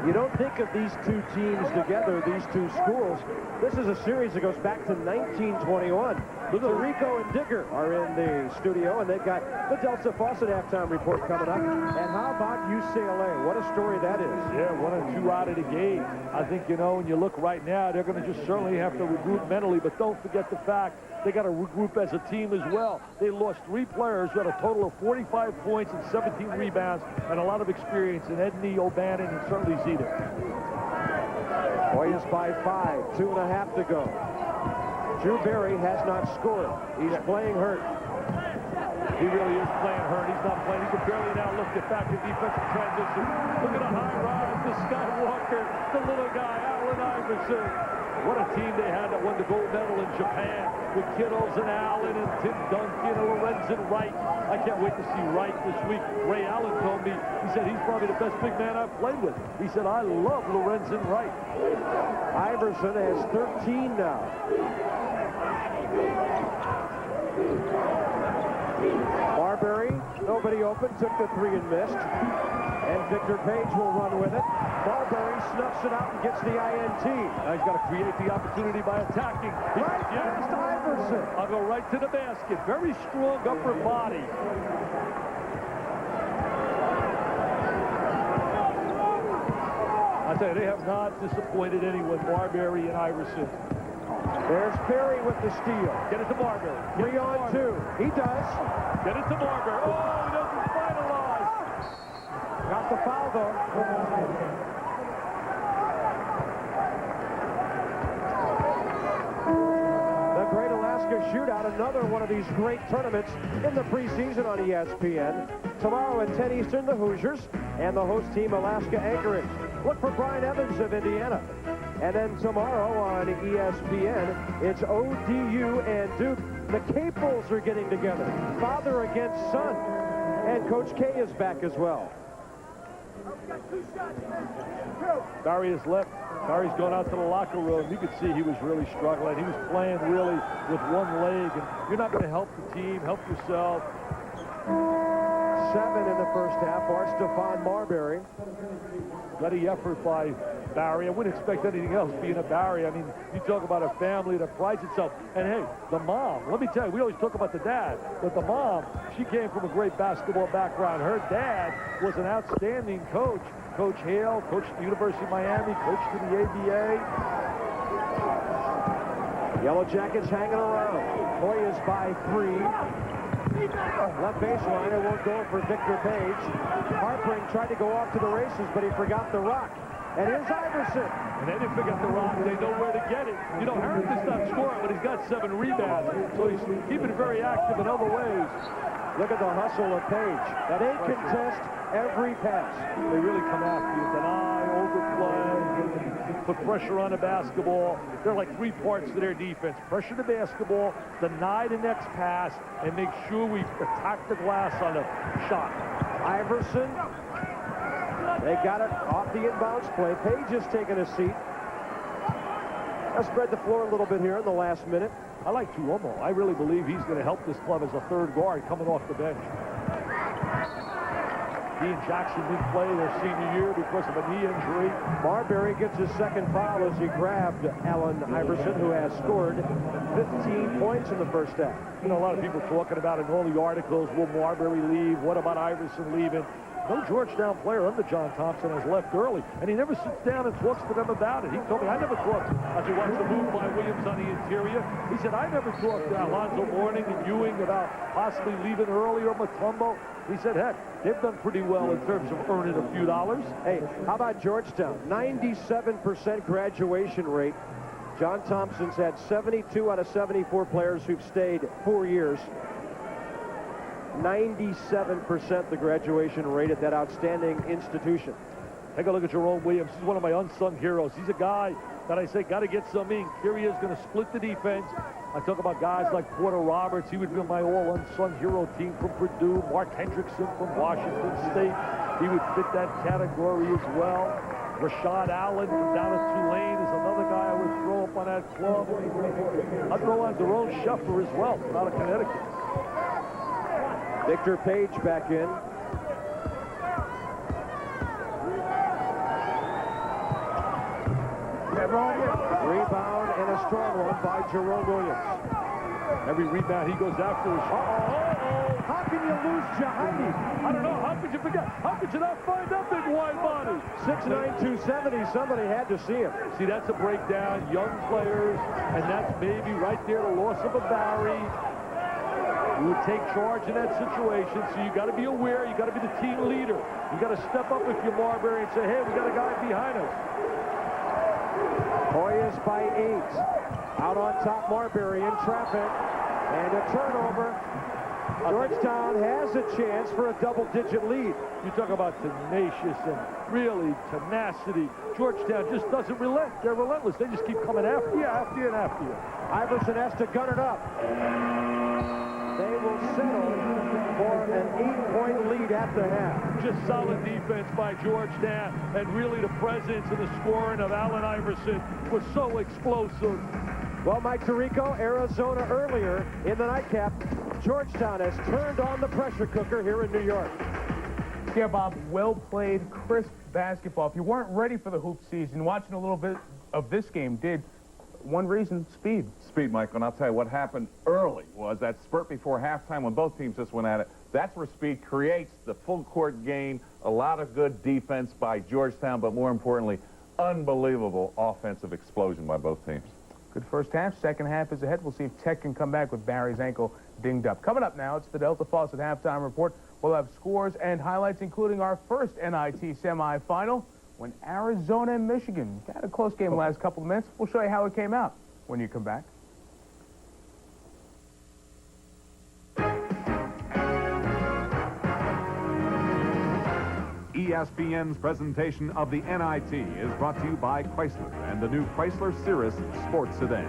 You don't think of these two teams together, these two schools. This is a series that goes back to 1921. Rico and Digger are in the studio, and they've got the Delta Faucet halftime report coming up. And how about UCLA? What a story that is. Yeah, 1 and 2 out of the gate. I think, you know, when you look right now, they're going to just certainly have to regroup mentally, but don't forget the fact they got to regroup as a team as well. They lost 3 players who had a total of 45 points and 17 rebounds and a lot of experience in Edney, O'Bannon, and certainly Zeta. Hoyas by 5, 2.5 to go. Drew Berry has not scored. He's playing hurt. He really is playing hurt. He's not playing. He can barely now look at back to defensive transition. Look at a high rise to Skywalker, the little guy, Allen Iverson. What a team they had that won the gold medal in Japan with Kittles and Allen and Tim Duncan and Lorenzen Wright. I can't wait to see Wright this week. Ray Allen told me, he said he's probably the best big man I've played with. He said, I love Lorenzen Wright. Iverson has 13 now. Marbury, nobody open, took the 3 and missed. And Victor Page will run with it. Marbury snuffs it out and gets the INT. Now he's got to create the opportunity by attacking. Right past Iverson. I'll go right to the basket. Very strong upper body. I tell you, they have not disappointed anyone, Marbury and Iverson. There's Perry with the steal. Get it to Marbury. 3 on 2. He does. Get it to Marbury. Oh, he doesn't finalize. Got the foul, though. The Great Alaska Shootout, another one of these great tournaments in the preseason on ESPN. Tomorrow at 10 Eastern, the Hoosiers and the host team, Alaska Anchorage. Look for Brian Evans of Indiana. And then tomorrow on ESPN, it's ODU and Duke. The Capels are getting together. Father against son. And Coach K is back as well. Barry has left. Barry's gone out to the locker room. You could see he was really struggling. He was playing really with one leg. And you're not going to help the team. Help yourself. 7 in the first half for Stephon Marbury. Ready effort by Barry. I wouldn't expect anything else being a Barry. I mean, you talk about a family that prides itself. And hey, the mom, let me tell you, we always talk about the dad, but the mom, she came from a great basketball background. Her dad was an outstanding coach. Coach Hale, coached at the University of Miami, coached to the ABA. Yellow Jackets hanging around. Hoyas by 3. Left baseline, it won't go for Victor Page. Harpering tried to go off to the races, but he forgot the rock. And here's Iverson. And they didn't forget the rock. They know where to get it. You know, Harrington's not scoring, but he's got 7 rebounds. So he's keeping very active in other ways. Look at the hustle of Page. They contest every pass. They really come after you. Deny, overplay, put pressure on the basketball. They're like 3 parts to their defense. Pressure the basketball, deny the next pass, and make sure we attack the glass on the shot. Iverson They got it off the inbounds play. Page is taking a seat. I'll spread the floor a little bit here in the last minute. I like Tuomo. I really believe he's going to help this club as a third guard coming off the bench. He and Jackson didn't play their senior year because of a knee injury. Marbury gets his second foul as he grabbed Allen Iverson, who has scored 15 points in the first half. You know, a lot of people talking about in all the articles, will Marbury leave? What about Iverson leaving? No Georgetown player under John Thompson has left early, and he never sits down and talks to them about it. He told me, I never talked, as he watched the move by Williams on the interior, he said, I never talked to Alonzo Mourning and Ewing about possibly leaving early or Mutombo. He said, heck, they've done pretty well in terms of earning a few dollars. Hey, how about Georgetown? 97% graduation rate. John Thompson's had 72 out of 74 players who've stayed 4 years. 97% the graduation rate at that outstanding institution. Take a look at Jerome Williams. He's one of my unsung heroes. He's a guy that I say got to get some ink. Here he is going to split the defense. I talk about guys like Porter Roberts. He would be my all-unsung hero team from Purdue. Mark Hendrickson from Washington State. He would fit that category as well. Rashad Allen from down at Tulane is another guy I would throw up on that club. I'd throw on Daron Scheffer as well from out of Connecticut. Victor Page back in. Rebound and a strong one by Jerome Williams. Every rebound he goes after is... How can you lose Jahidi? I don't know. How could you forget? How could you not find that big wide body? 6'9", 270. Somebody had to see him. See, that's a breakdown. Young players, and that's maybe right there the loss of a Barry. You would take charge in that situation, so you got to be aware. You got to be the team leader. You got to step up if you're Marbury and say, hey, we got a guy behind us. Hoyas by 8. Out on top, Marbury in traffic. And a turnover. Georgetown has a chance for a double-digit lead. You talk about tenacious and really tenacity. Georgetown just doesn't relent. They're relentless. They just keep coming after you, after you, and after you. Iverson has to gun it up. They will settle for an 8-point lead at the half. Just solid defense by Georgetown, and really the presence and the scoring of Allen Iverson was so explosive. Well, Mike Tirico, Arizona earlier in the nightcap. Georgetown has turned on the pressure cooker here in New York. Yeah, Bob, well-played, crisp basketball. If you weren't ready for the hoop season, watching a little bit of this game did. One reason, speed. Speed, Michael, and I'll tell you what happened early was that spurt before halftime when both teams just went at it. That's where speed creates the full-court game, a lot of good defense by Georgetown, but more importantly, unbelievable offensive explosion by both teams. Good first half. Second half is ahead. We'll see if Tech can come back with Barry's ankle dinged up. Coming up now, it's the Delta Faucet Halftime Report. We'll have scores and highlights, including our first NIT semifinal when Arizona and Michigan had a close game the last couple of minutes. We'll show you how it came out when you come back. ESPN's presentation of the NIT is brought to you by Chrysler and the new Chrysler Cirrus Sports Sedan.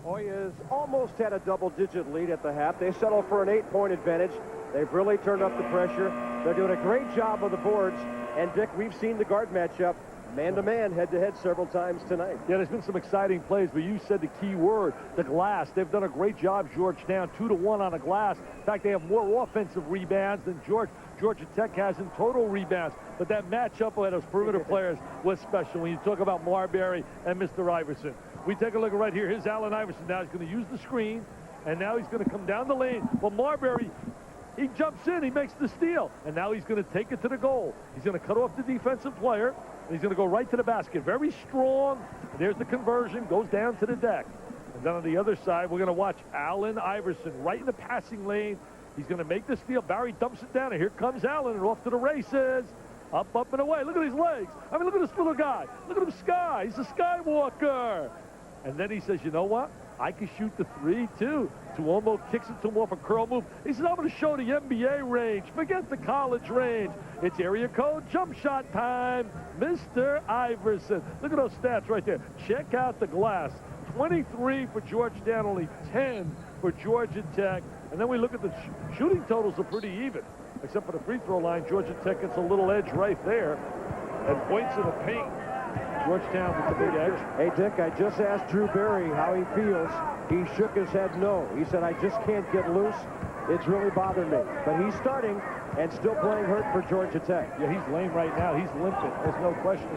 Hoyas almost had a double-digit lead at the half. They settled for an 8-point advantage. They've really turned up the pressure. They're doing a great job of the boards. And, Dick, we've seen the guard matchup man-to-man, head-to-head several times tonight. Yeah, there's been some exciting plays, but you said the key word, the glass. They've done a great job, Georgetown, 2-to-1 on the glass. In fact, they have more offensive rebounds than Georgia Tech has in total rebounds. But that matchup of those perimeter players was special when you talk about Marbury and Mr. Iverson. We take a look right here. Here's Allen Iverson. Now he's going to use the screen, and now he's going to come down the lane. Well, Marbury, he jumps in. He makes the steal, and now he's going to take it to the goal. He's going to cut off the defensive player. He's going to go right to the basket. Very strong. There's the conversion. Goes down to the deck. And then on the other side, we're going to watch Allen Iverson right in the passing lane. He's going to make the steal. Barry dumps it down, and here comes Allen, and off to the races. Up, up, and away. Look at his legs. I mean, look at this little guy. Look at him sky. He's a skywalker. And then he says, you know what? I can shoot the three, too. Tuomo kicks it to him off a curl move. He says, I'm going to show the NBA range. Forget the college range. It's area code jump shot time. Mr. Iverson. Look at those stats right there. Check out the glass. 23 for Georgetown, only 10 for Georgia Tech. And then we look at the shooting totals are pretty even, except for the free throw line. Georgia Tech gets a little edge right there. And points in the paint. Georgetown with the big edge. Hey, Dick, I just asked Drew Barry how he feels. He shook his head no. He said, I just can't get loose. It's really bothered me. But he's starting and still playing hurt for Georgia Tech. Yeah, he's lame right now. He's limping. There's no question.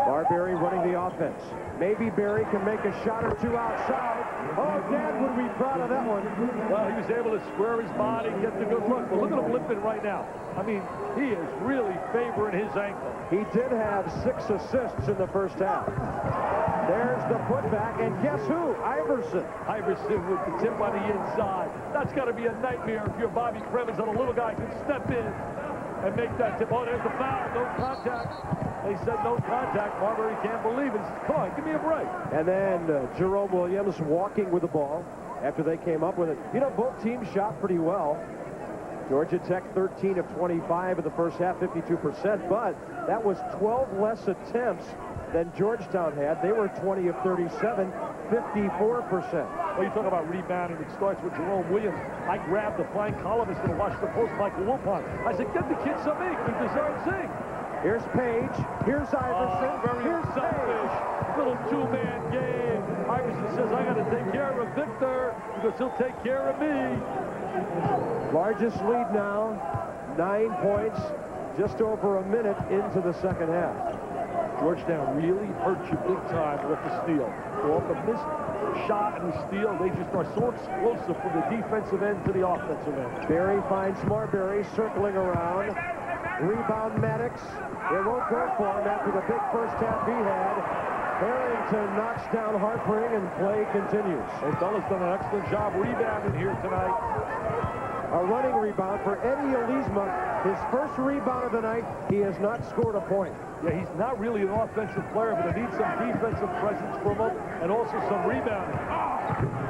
Marbury running the offense. Maybe Barry can make a shot or two outside. Oh, Dad would be proud of that one. Well, he was able to square his body, get the good look. But look at him limping right now. I mean, he is really favoring his ankle. He did have 6 assists in the first half. There's the putback, and guess who? Iverson. Iverson with the tip on the inside. That's got to be a nightmare if you're Bobby Cremins and a little guy can step in and make that tip. Oh, there's the foul. No contact. They said no contact. Marbury can't believe it. Come on, give me a break. And then Jerome Williams walking with the ball after they came up with it. You know, both teams shot pretty well. Georgia Tech 13 of 25 in the first half, 52%, but that was 12 less attempts than Georgetown had. They were 20 of 37, 54%. Well, you talk about rebounding. It starts with Jerome Williams. I grabbed the flying columnist in the Washington Post, Michael Wilpon. I said, get the kid some ink. He deserves ink. Here's Page. Here's Iverson. Very Here's selfish. Page. Little two-man game. Iverson says, I got to take care of Victor because he'll take care of me. Largest lead now, 9 points, just over a minute into the second half. Georgetown really hurt you big time with the steal. Off the missed shot and the steal, they just are so explosive from the defensive end to the offensive end. Barry finds Marbury circling around. Rebound Maddox. It won't go for him after the big first half he had. Harrington knocks down Harpering and play continues. O'Dunnell's done an excellent job rebounding here tonight. A running rebound for Eddie Elisma. His first rebound of the night. He has not scored a point. Yeah, he's not really an offensive player, but he needs some defensive presence from him and also some rebounding.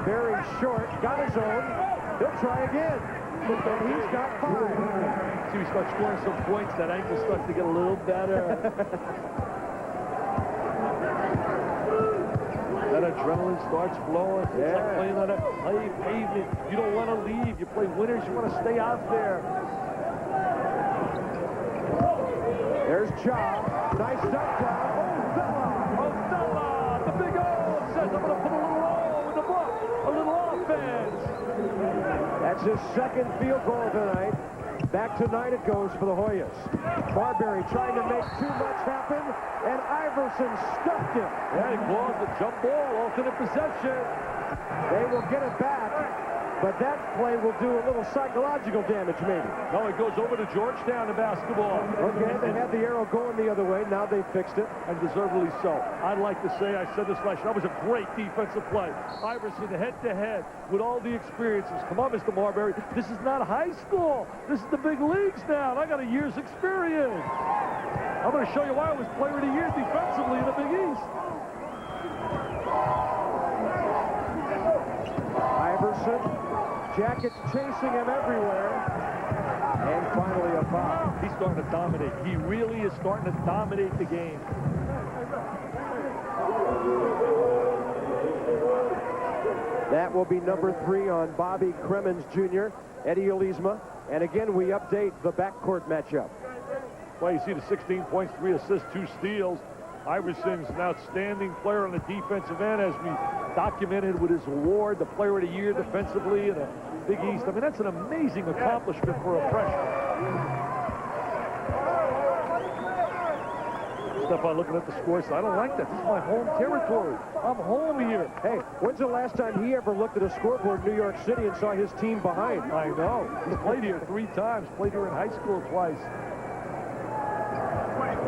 Very short. Got his own. He'll try again. And he's got 5. See, we start scoring some points. That ankle starts to get a little better. That adrenaline starts flowing. It's like playing on that clay pavement. You don't want to leave. You play winners. You want to stay out there. There's Ja. Nice duck down. O'Donnell, the big O says, I'm going to put a little O in the book. A little offense. That's his second field goal tonight. Back to 9 it goes for the Hoyas. Marbury trying to make too much happen, and Iverson stuffed him. Yeah, he blows the jump ball, alternate possession. They will get it back, but that play will do a little psychological damage, maybe. No, it goes over to Georgetown in basketball. Okay, they had the arrow going the other way. Now they fixed it. And deservedly so. I'd like to say, I said this last year, that was a great defensive play. Iverson head-to-head with all the experiences. Come on, Mr. Marbury. This is not high school. This is the big leagues now. I got a year's experience. I'm going to show you why I was player of the year defensively in the Big East. Iverson, Jackets chasing him everywhere. And finally a foul. He's starting to dominate. He really is starting to dominate the game. That will be number 3 on Bobby Cremins Jr., Eddie Elisma. And again, we update the backcourt matchup. Well, you see the 16 points, 3 assists, 2 steals. Iverson's an outstanding player on the defensive end, as we documented with his award, the player of the year defensively in the Big East. I mean, that's an amazing accomplishment for a freshman. Stephon looking at the score, so I don't like that. This is my home territory. I'm home here. Hey, when's the last time he ever looked at a scoreboard in New York City and saw his team behind? I know. He's played here 3 times, played here in high school twice.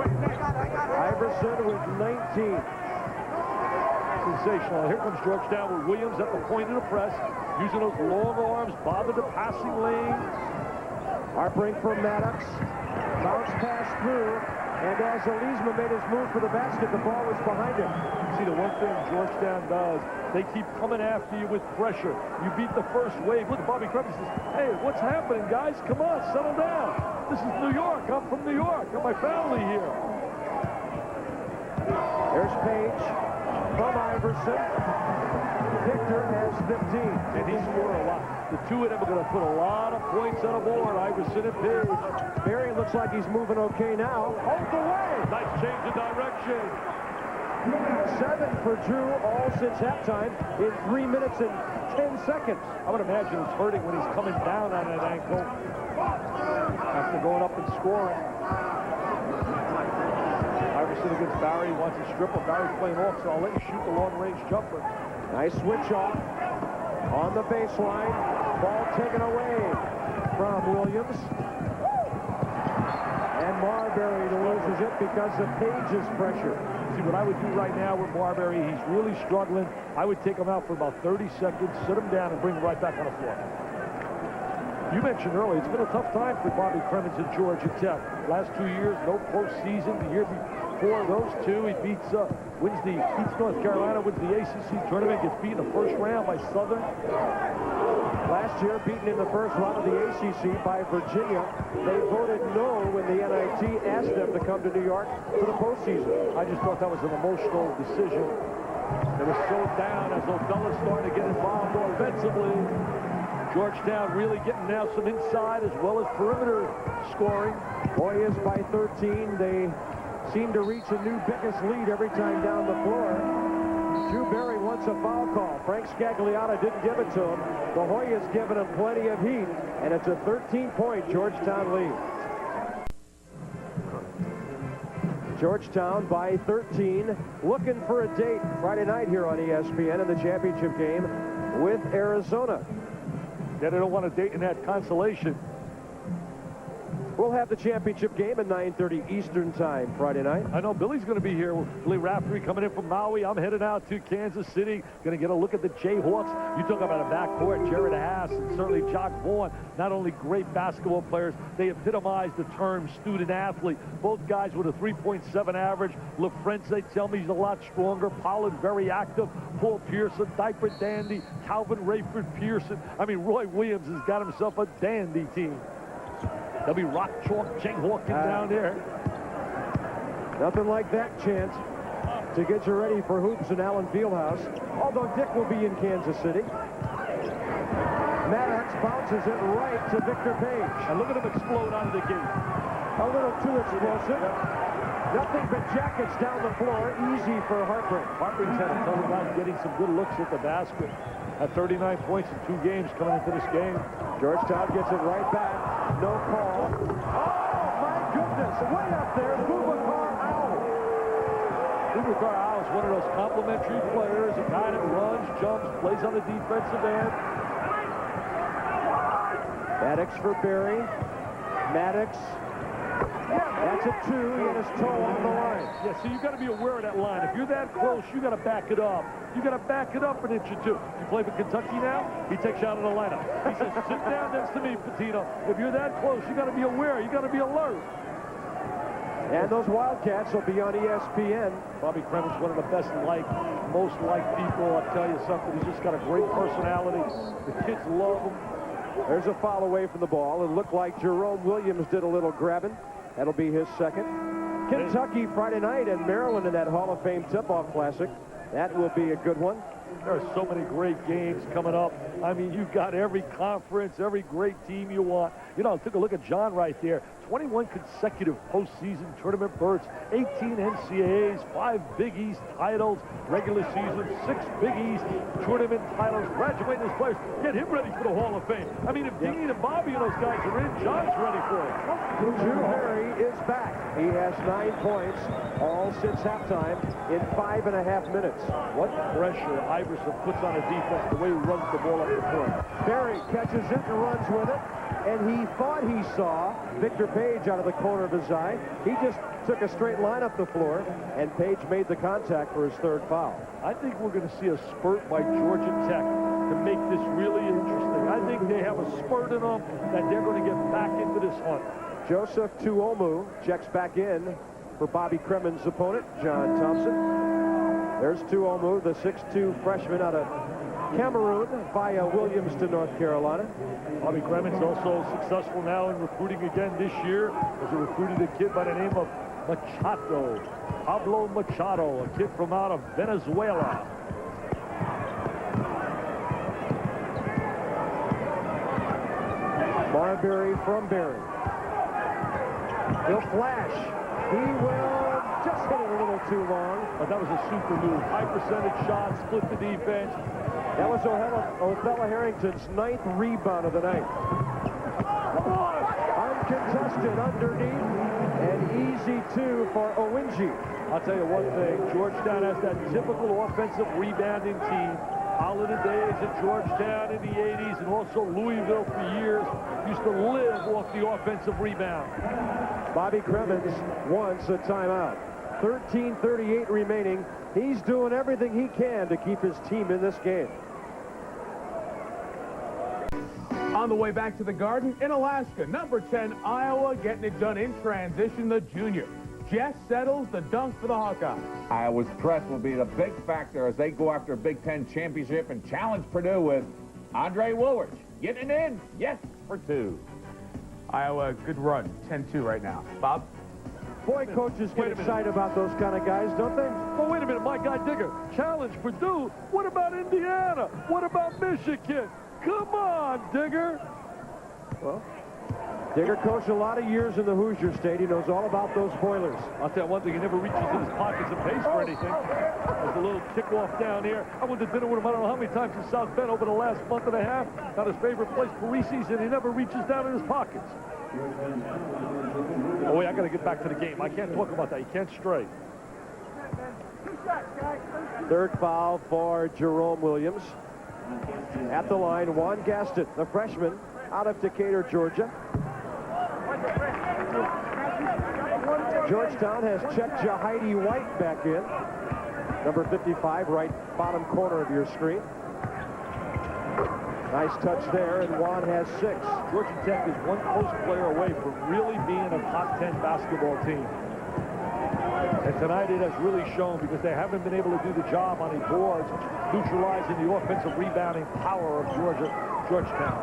Iverson with 19. Sensational. Here comes Georgetown with Williams at the point of the press, using those long arms, bother the passing lane. Harpering for Maddox. Bounce pass through. And as Elisma made his move for the basket, the ball was behind him. See, the one thing Georgetown does, they keep coming after you with pressure. You beat the first wave. Look at Bobby Cremins says, hey, what's happening, guys? Come on, settle down. This is New York. I'm from New York. Got my family here. There's Page. from Iverson. Victor has 15. And he scored a lot. The two of them are going to put a lot of points on the board, Iverson and Page. Barry looks like he's moving okay now. Hold the way. Nice change of direction. 7 for Drew, all since halftime, in 3 minutes and 10 seconds. I would imagine it's hurting when he's coming down on that ankle after going up and scoring. Iverson against Barry, wants a stripper. Barry's playing off, so I'll let you shoot the long-range jumper. Nice switch off on the baseline. Ball taken away from Williams. And Marbury loses it because of Page's pressure. See, what I would do right now with Marbury, he's really struggling. I would take him out for about 30 seconds, sit him down, and bring him right back on the floor. You mentioned earlier, it's been a tough time for Bobby Cremins at Georgia Tech. Last 2 years, no postseason. The year before those two, he beats North Carolina, wins the ACC tournament, gets beat in the first round by Southern. Last year, beaten in the first round of the ACC by Virginia. They voted no when the NIT asked them to come to New York for the postseason. I just thought that was an emotional decision. They were so down as O'Donnell started to get involved offensively. Georgetown really getting now some inside as well as perimeter scoring. Hoyas by 13. They seem to reach a new biggest lead every time down the floor. Drew Barry wants a foul call. Frank Scagliotta didn't give it to him. The Hoyas giving him plenty of heat, and it's a 13-point Georgetown lead. Georgetown by 13, looking for a date Friday night here on ESPN in the championship game with Arizona. Yeah, they don't want a date in that consolation. We'll have the championship game at 9:30 Eastern time Friday night. I know Billy's going to be here. Billy Raftery coming in from Maui. I'm headed out to Kansas City. Going to get a look at the Jayhawks. You talk about a backcourt, Jared Haas and certainly Jock Vaughn. Not only great basketball players, they epitomize the term student athlete. Both guys with a 3.7 average. LaFrance, they tell me he's a lot stronger. Pollard, very active. Paul Pearson, diaper dandy. Calvin Rayford Pearson. I mean, Roy Williams has got himself a dandy team. They'll be rock chalk Jayhawking down there. Nothing like that chance to get you ready for hoops in Allen Fieldhouse. Although Dick will be in Kansas City. Maddox bounces it right to Victor Page. And look at him explode out of the gate. A little too explosive. Nothing but jackets down the floor. Easy for Harper. Harper's had a tough time getting some good looks at the basket. At 39 points in 2 games coming into this game. Georgetown gets it right back. No call. Oh, my goodness. Way up there, Boubacar Owl. Boubacar Owl is one of those complimentary players, a guy that runs, jumps, plays on the defensive end. Maddox for Barry. Maddox. That's a 2. He had his toe on the line. Yeah, so you got to be aware of that line. If you're that close, you got to back it up. You got to back it up an inch or two. You play for Kentucky now, he takes you out of the lineup. He says, sit down next to me, Patino. If you're that close, you got to be aware. You got to be alert. And those Wildcats will be on ESPN. Bobby Cremins, one of the best liked, most liked people. I'll tell you something. He's just got a great personality. The kids love him. There's a foul away from the ball. It looked like Jerome Williams did a little grabbing. That'll be his second. Kentucky Friday night and Maryland in that Hall of Fame tip-off classic. That will be a good one. There are so many great games coming up. I mean, you've got every conference, every great team you want. You know, took a look at John right there. 21 consecutive postseason tournament berths, 18 NCAAs, 5 Big East titles, regular season, 6 Big East tournament titles, graduating his players. Get him ready for the Hall of Fame. I mean, if Dean and Bobby and those guys are in, John's ready for it. Drew Barry is back. He has 9 points, all since halftime, in 5.5 minutes. What pressure Iverson puts on a defense, the way he runs the ball up the court. Barry catches it and runs with it, and he thought he saw Victor Page out of the corner of his eye. He just took a straight line up the floor, and Page made the contact for his 3rd foul. I think we're going to see a spurt by Georgia Tech to make this really interesting. I think they have a spurt in them that they're going to get back into this hunt. Joseph Tuomu checks back in for Bobby Cremins' opponent, John Thompson. There's Tuomu, the 6'2 freshman out of Cameroon via Williams to North Carolina. Bobby Cremins also successful now in recruiting again this year as he recruited a kid by the name of Machado. Pablo Machado, a kid from out of Venezuela. Marbury from Berry. He'll flash. He will just hit it a little too long. But that was a super move. High percentage shot, split the defense. That was Othella Harrington's 9th rebound of the night. Uncontested underneath, and easy two for Owinji. I'll tell you one thing. Georgetown has that typical offensive rebounding team. Holiday days at Georgetown in the 80s, and also Louisville for years used to live off the offensive rebound. Bobby Cremins wants a timeout. 13:38 remaining. He's doing everything he can to keep his team in this game. On the way back to the Garden in Alaska, number 10, Iowa, getting it done in transition, the junior. Jess settles the dunk for the Hawkeyes. Iowa's press will be the big factor as they go after a Big Ten championship and challenge Purdue with Andre Woolridge. Getting it in, yes, for 2. Iowa, good run, 10-2 right now. Bob? Boy, coaches get excited about those kind of guys, don't they? Oh, wait a minute, my guy Digger. Challenge Purdue. What about Indiana? What about Michigan? Come on, Digger. Well, Digger coached a lot of years in the Hoosier State. He knows all about those Boilers. I'll tell you one thing, he never reaches in his pockets and pays for anything. There's a little kickoff down here. I went to dinner with him I don't know how many times in South Bend over the last month and a half. Not his favorite place preseason. He never reaches down in his pockets. Oh, wait, I got to get back to the game. I can't talk about that. You can't stray. 3rd foul for Jerome Williams. At the line, Juan Gaston, the freshman out of Decatur, Georgia. Georgetown has checked Jahidi White back in. Number 55, right bottom corner of your screen. Nice touch there, and Juan has 6. Georgia Tech is one close player away from really being a top 10 basketball team. And tonight it has really shown because they haven't been able to do the job on the boards, neutralizing the offensive rebounding power of Georgetown.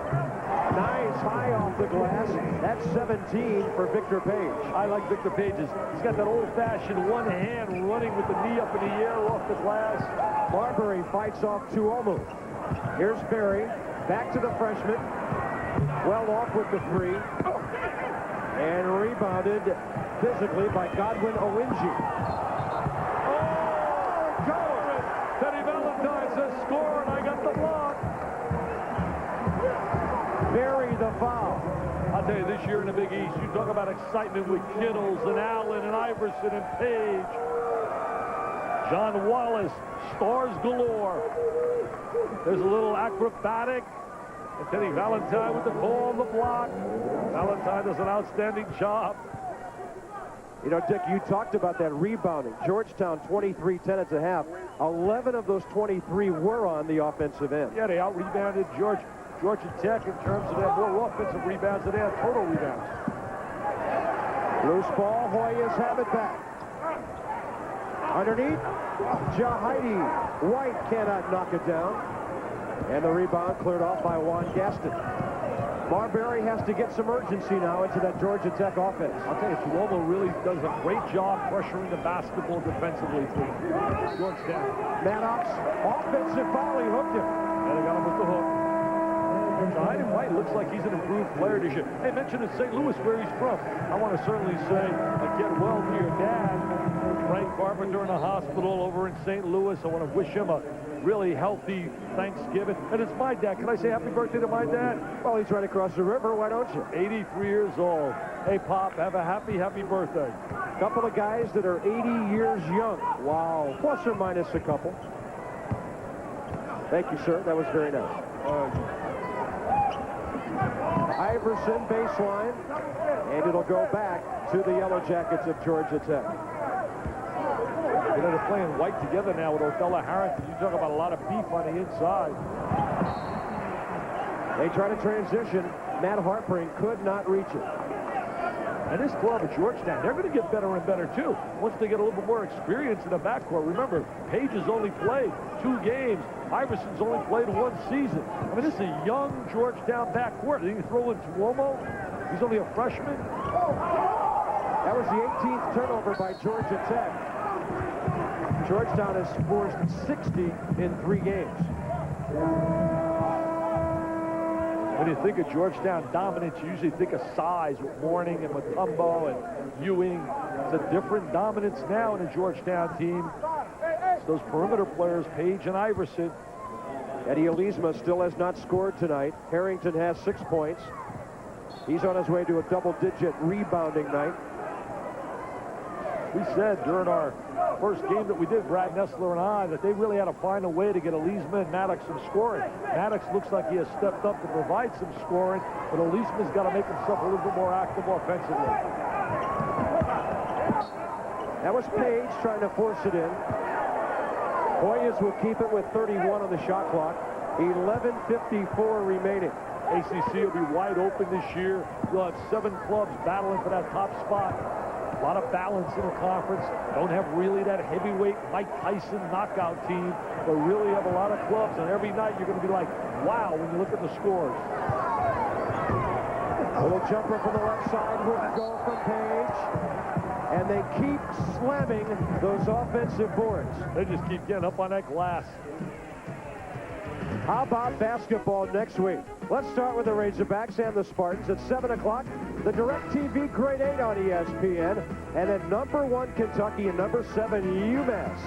Nice high off the glass. That's 17 for Victor Page. I like Victor Page's. He's got that old-fashioned one hand running with the knee up in the air off the glass. Marbury fights off Tuomu. Here's Berry. Back to the freshman. Well off with the 3. And rebounded physically by Godwin Owinji. Oh, Godwin! Teddy Valentine says score, and I got the block. Berry the foul. I'll tell you, this year in the Big East, you talk about excitement with Kittles and Allen and Iverson and Page. John Wallace, stars galore. There's a little acrobatic. And Teddy Valentine with the call on the block. Valentine does an outstanding job. You know, Dick, you talked about that rebounding. Georgetown 23-10 at the half. 11 of those 23 were on the offensive end. Yeah, they out-rebounded Georgia Tech in terms of their more offensive rebounds than they had total rebounds. Loose ball, Hoyas have it back. Underneath, Jahidi White cannot knock it down. And the rebound cleared off by Juan Gaston. Marbury has to get some urgency now into that Georgia Tech offense. I'll tell you, Tuomo really does a great job pressuring the basketball defensively for Georgetown. Maddox, offensive foul, he hooked him. And they got him with the hook. Jahidi White looks like he's an improved player this year. Hey, mentioned in St. Louis where he's from. I want to certainly say, get well to your dad. Frank Carpenter in the hospital over in St. Louis. I want to wish him a really healthy Thanksgiving. And it's my dad. Can I say happy birthday to my dad? Well, he's right across the river. Why don't you? 83 years old. Hey, Pop, have a happy birthday. Couple of guys that are 80 years young. Wow. Plus or minus a couple. Thank you, sir. That was very nice. Iverson baseline. And it'll go back to the Yellow Jackets of Georgia Tech. You know, they're playing White together now with Othella Harrington. You talk about a lot of beef on the inside. They try to transition. Matt Harpering could not reach it. And this club at Georgetown, they're going to get better and better, too, once they get a little bit more experience in the backcourt. Remember, Page has only played 2 games. Iverson's only played 1 season. I mean, this is a young Georgetown backcourt. Then you throw in Tuomo. He's only a freshman. That was the 18th turnover by Georgia Tech. Georgetown has forced 60 in 3 games. When you think of Georgetown dominance, you usually think of size with Mourning and Mutombo and Ewing. It's a different dominance now in the Georgetown team. It's those perimeter players, Page and Iverson. Eddie Elisma still has not scored tonight. Harrington has 6 points. He's on his way to a double-digit rebounding night. We said during our first game that we did, Brad Nessler and I, that they really had to find a way to get Elisma and Maddox some scoring. Maddox looks like he has stepped up to provide some scoring, but Elisma's got to make himself a little bit more active offensively. That was Page trying to force it in. Hoyas will keep it with 31 on the shot clock. 11:54 remaining. ACC will be wide open this year. You'll have 7 clubs battling for that top spot. A lot of balance in the conference. Don't have really that heavyweight Mike Tyson knockout team, but really have a lot of clubs. And every night you're going to be like, wow, when you look at the scores. A little jumper from the left side wouldn't go from Page. And they keep slamming those offensive boards. They just keep getting up on that glass. How about basketball next week? Let's start with the Razorbacks and the Spartans at 7 o'clock. The DirecTV Grade 8 on ESPN. And at number 1 Kentucky and number 7 UMass.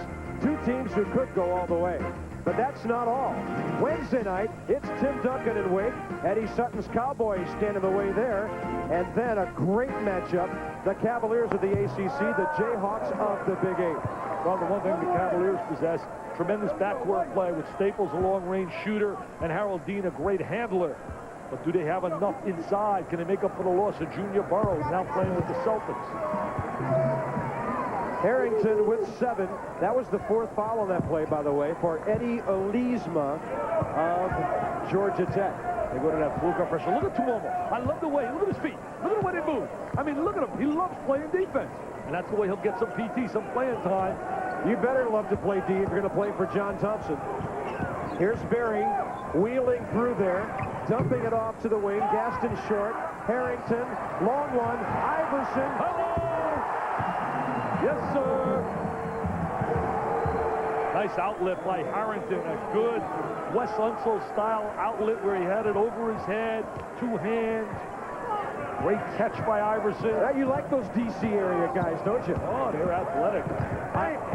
2 teams who could go all the way. But that's not all. Wednesday night, it's Tim Duncan and Wake. Eddie Sutton's Cowboys stand in the way there. And then a great matchup. The Cavaliers of the ACC, the Jayhawks of the Big 8. Well, the one thing the Cavaliers possess, tremendous backcourt play with Staples, a long-range shooter, and Harold Dean, a great handler. But do they have enough inside? Can they make up for the loss of Junior Burroughs, now playing with the Celtics? Harrington with 7. That was the 4th foul on that play, by the way, for Eddie Elisma of Georgia Tech. They go to that full court pressure. Look at Tuomo. I love the way. Look at his feet. Look at the way they move. I mean, look at him. He loves playing defense. And that's the way he'll get some PT, some playing time. You better love to play D if you're going to play for John Thompson. Here's Berry wheeling through there, dumping it off to the wing. Gaston short. Harrington, long one. Iverson. Hello! Yes, sir. Nice outlet by Harrington. A good Wes Unseld style outlet where he had it over his head, 2 hands. Great catch by Iverson. Now, you like those DC area guys, don't you? Oh, they're athletic.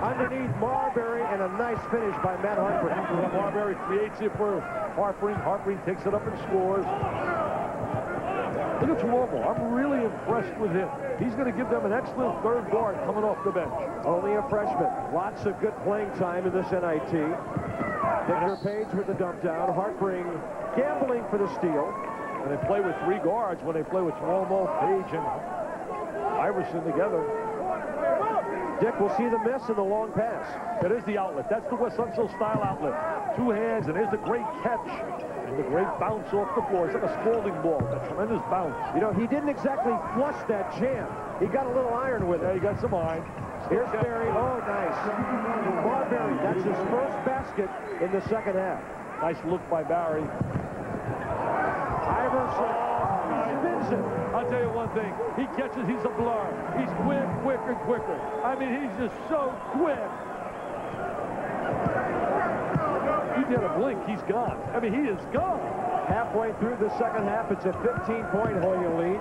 Underneath Marbury, and a nice finish by Matt Harper. Marbury creates it for Harpering. Harpering takes it up and scores. Look at Tuomo. I'm really impressed with him. He's going to give them an excellent 3rd guard coming off the bench. Only a freshman. Lots of good playing time in this NIT. Victor Page with the dump down. Harpering gambling for the steal. And they play with 3 guards when they play with Tuomo, Page, and Iverson together. Dick will see the miss and the long pass. That is the outlet. That's the Wes Unseld style outlet. 2 hands, and there's the great catch. And the great bounce off the floor. It's like a Spalding ball. A tremendous bounce. You know, he didn't exactly flush that jam. He got a little iron with it. Yeah, he got some iron. Here's Berry. Oh, nice. Marbury, that's his first basket in the 2nd half. Nice look by Barry. Iverson spins it. I'll tell you one thing. He catches, he's a blur. He's quicker. I mean, he's just so quick. You get a blink, he's gone. I mean, he is gone. Halfway through the 2nd half, it's a 15-point Hoya lead.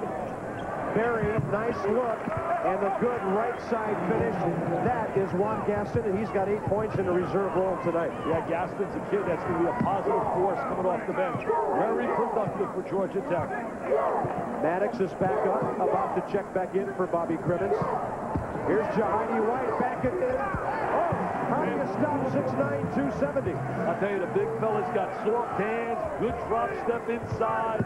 Berry, nice look, and a good right side finish. That is Juan Gaston, and he's got 8 points in the reserve role tonight. Yeah, Gaston's a kid that's going to be a positive force coming off the bench. Very productive for Georgia Tech. Maddox is back up, about to check back in for Bobby Crimmins. Here's Jahidi White back it in. Oh, how do you stop 6'9", 270? I'll tell you, the big fella's got soft hands, good drop step inside.